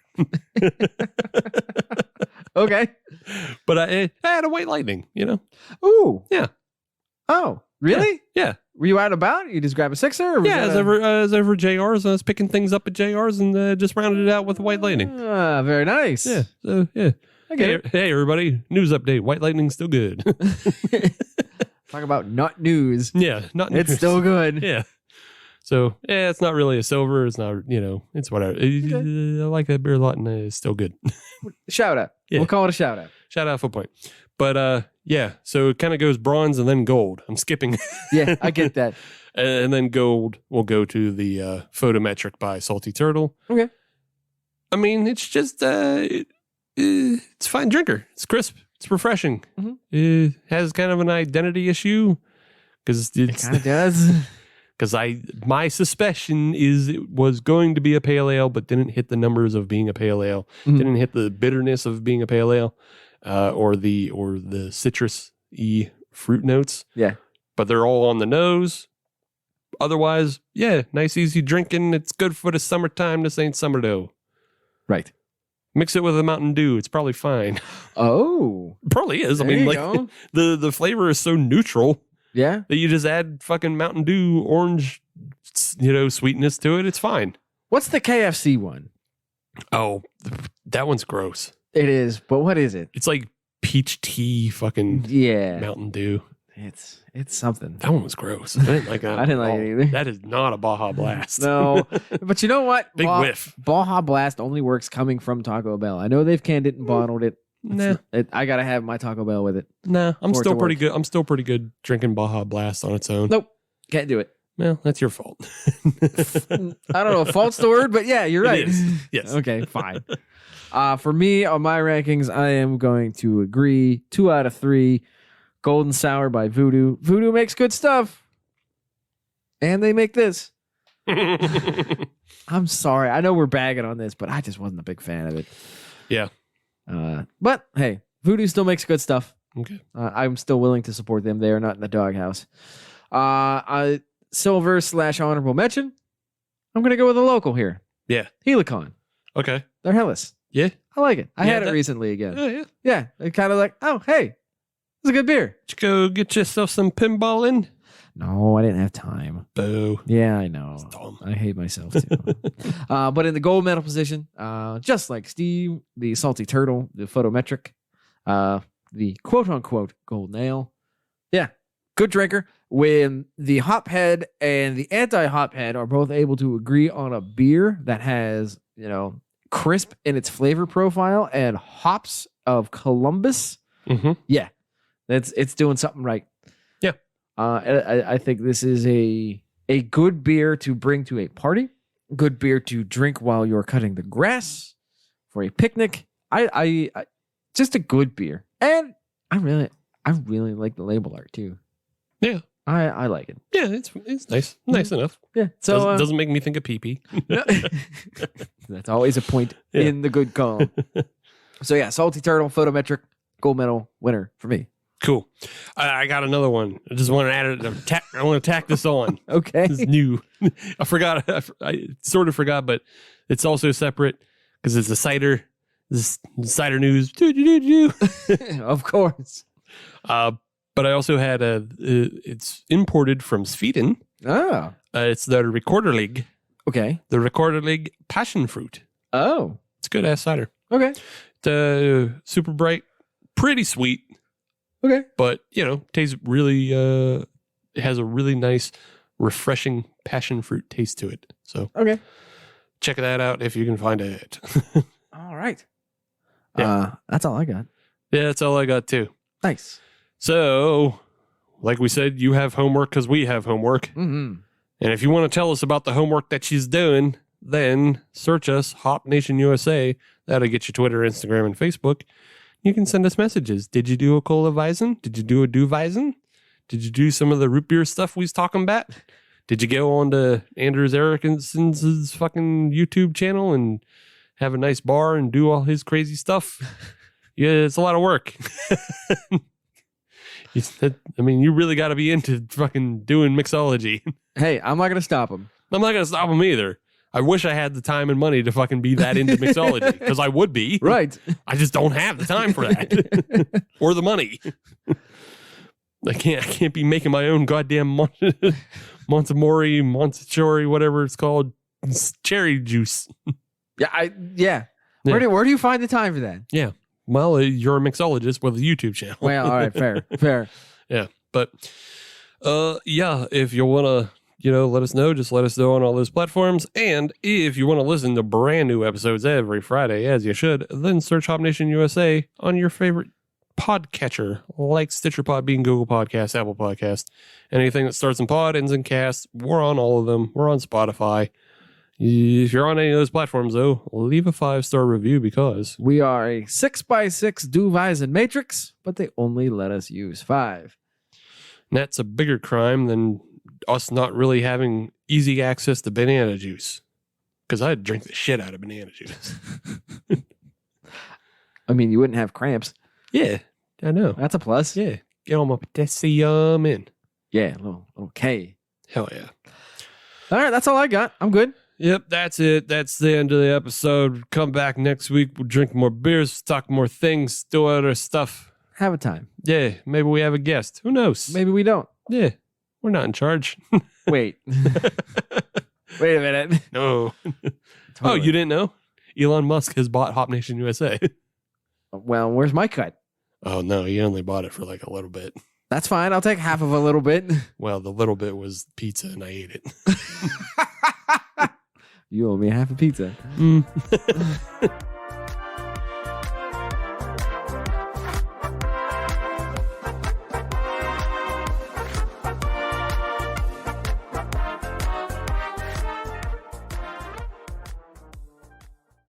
Okay. But I had a White Lightning, Ooh. Yeah. Oh, really? Yeah. Were you out and about? You just grab a sixer? Or as over JR's. I was picking things up at JR's and just rounded it out with a White Lightning. Very nice. Yeah. So, yeah. Hey, everybody. News update. White Lightning's still good. Talk about not news. Yeah. Not news. It's still good. Yeah. So yeah, it's not really a silver. It's not, it's whatever. I like that beer a lot, and it's still good. Shout out. Yeah. We'll call it a shout out. Shout out Foot Point. But yeah, so it kind of goes bronze and then gold. I'm skipping. Yeah, I get that. And then gold will go to the Photometric by Salty Turtle. Okay. I mean, it's just it's a fine drinker. It's crisp. It's refreshing. Mm-hmm. It has kind of an identity issue because It kind of does. Because my suspicion is it was going to be a pale ale, but didn't hit the numbers of being a pale ale. Mhm. Didn't hit the bitterness of being a pale ale, or the citrus-y fruit notes. Yeah. But they're all on the nose. Otherwise, yeah, nice, easy drinking. It's good for the summertime. This ain't summer dough. Right. Mix it with a Mountain Dew. It's probably fine. Oh. Probably is. There I mean, you like go. the flavor is so neutral Yeah. that you just add fucking Mountain Dew orange, sweetness to it. It's fine. What's the KFC one? Oh, that one's gross. It is, but what is it? It's like peach tea fucking Yeah. Mountain Dew. It's something. That one was gross. I didn't like that. I didn't like at all. it either. That is not a Baja Blast. No. But you know what? Big whiff. Baja Blast only works coming from Taco Bell. I know they've canned it and bottled it. Nah, I got to have my Taco Bell with it. nah. I'm For it still to pretty work. good. I'm still pretty good drinking Baja Blast on its own. Nope. Can't do it. Well, that's your fault. I don't know if fault's the word, but yeah, you're right. It is. Yes. Okay, fine. For me, on my rankings, I am going to agree. 2 out of 3. Golden Sour by VooDoo. VooDoo makes good stuff. And they make this. I'm sorry. I know we're bagging on this, but I just wasn't a big fan of it. Yeah. But hey, VooDoo still makes good stuff. Okay. I'm still willing to support them. They are not in the doghouse. Silver / honorable mention. I'm going to go with a local here. Yeah. Helicon. Okay. They're hellas. Yeah. I like it. I Yeah, had it that- recently again. Oh, yeah. Yeah. They're kind of like, oh, hey, it's a good beer. Did you go get yourself some pinball in? No, I didn't have time. Boo. Yeah, I know. dumb. I hate myself too. But in the gold medal position, just like Steve, the Salty Turtle, the Photometric, the quote unquote gold nail. Yeah, good drinker. When the hop head and the anti hop head are both able to agree on a beer that has, crisp in its flavor profile and hops of Columbus, Mm-hmm. yeah, it's doing something right. Yeah. I think this is a good beer to bring to a party, good beer to drink while you're cutting the grass for a picnic. I just a good beer, and I really like the label art too. Yeah. I like it. Yeah, it's nice. Nice enough. Yeah. So Doesn't make me think of pee-pee. that's always a point Yeah. in the good column. So yeah, Salty Turtle, Photometric, gold medal winner for me. Cool. I got another one. I just want to add it. I want to tack this on. Okay. This is new. I forgot. I sort of forgot, but it's also separate because it's a cider. This cider news. Of course. But I also had it's imported from Sweden. Oh. It's the Rekorderlig. Okay. The Rekorderlig passion fruit. Oh. It's good ass cider. Okay. It's super bright, pretty sweet. Okay. But tastes really. It has a really nice, refreshing passion fruit taste to it. So Okay. check that out if you can find it. All right. Yeah. That's all I got. Yeah, that's all I got too. Nice. So, like we said, you have homework because we have homework. Mm-hmm. And if you want to tell us about the homework that she's doing, then search us, Hop Nation USA. That'll get you Twitter, Instagram, and Facebook. You can send us messages. Did you do a colaweizen? Did you do a douche? Did you do some of the root beer stuff we was talking about? Did you go on to Anders Eriksson's fucking YouTube channel and have a nice bar and do all his crazy stuff? Yeah, it's a lot of work. You really got to be into fucking doing mixology. Hey, I'm not going to stop him. I'm not going to stop him either. I wish I had the time and money to fucking be that into mixology because I would be. Right. I just don't have the time for that or the money. I can't be making my own goddamn Montefiore, whatever it's called, cherry juice. Yeah. Where do you find the time for that? Yeah. Well, you're a mixologist with a YouTube channel. Well, all right, fair. Yeah. But, if you want to, let us know. Just let us know on all those platforms. And if you want to listen to brand new episodes every Friday, as you should, then search Hop Nation USA on your favorite podcatcher, like Stitcher, Podbean, Google Podcasts, Apple Podcasts. Anything that starts in pod, ends in cast, we're on all of them. We're on Spotify. If you're on any of those platforms, though, leave a 5-star review because we are a 6x6 douche matrix, but they only let us use 5. And that's a bigger crime than us not really having easy access to banana juice. Because I'd drink the shit out of banana juice. I mean, you wouldn't have cramps. Yeah, I know. That's a plus. Yeah, get all my potassium in. Yeah, a little K. Hell yeah. All right, that's all I got. I'm good. Yep, that's it. That's the end of the episode. Come back next week. We'll drink more beers, talk more things, do other stuff. Have a time. Yeah, maybe we have a guest. Who knows? Maybe we don't. Yeah, we're not in charge. Wait. Wait a minute. No. Totally. Oh, you didn't know? Elon Musk has bought Hop Nation USA. Well, where's my cut? Oh, no, he only bought it for like a little bit. That's fine. I'll take half of a little bit. Well, the little bit was pizza and I ate it. You owe me half a pizza.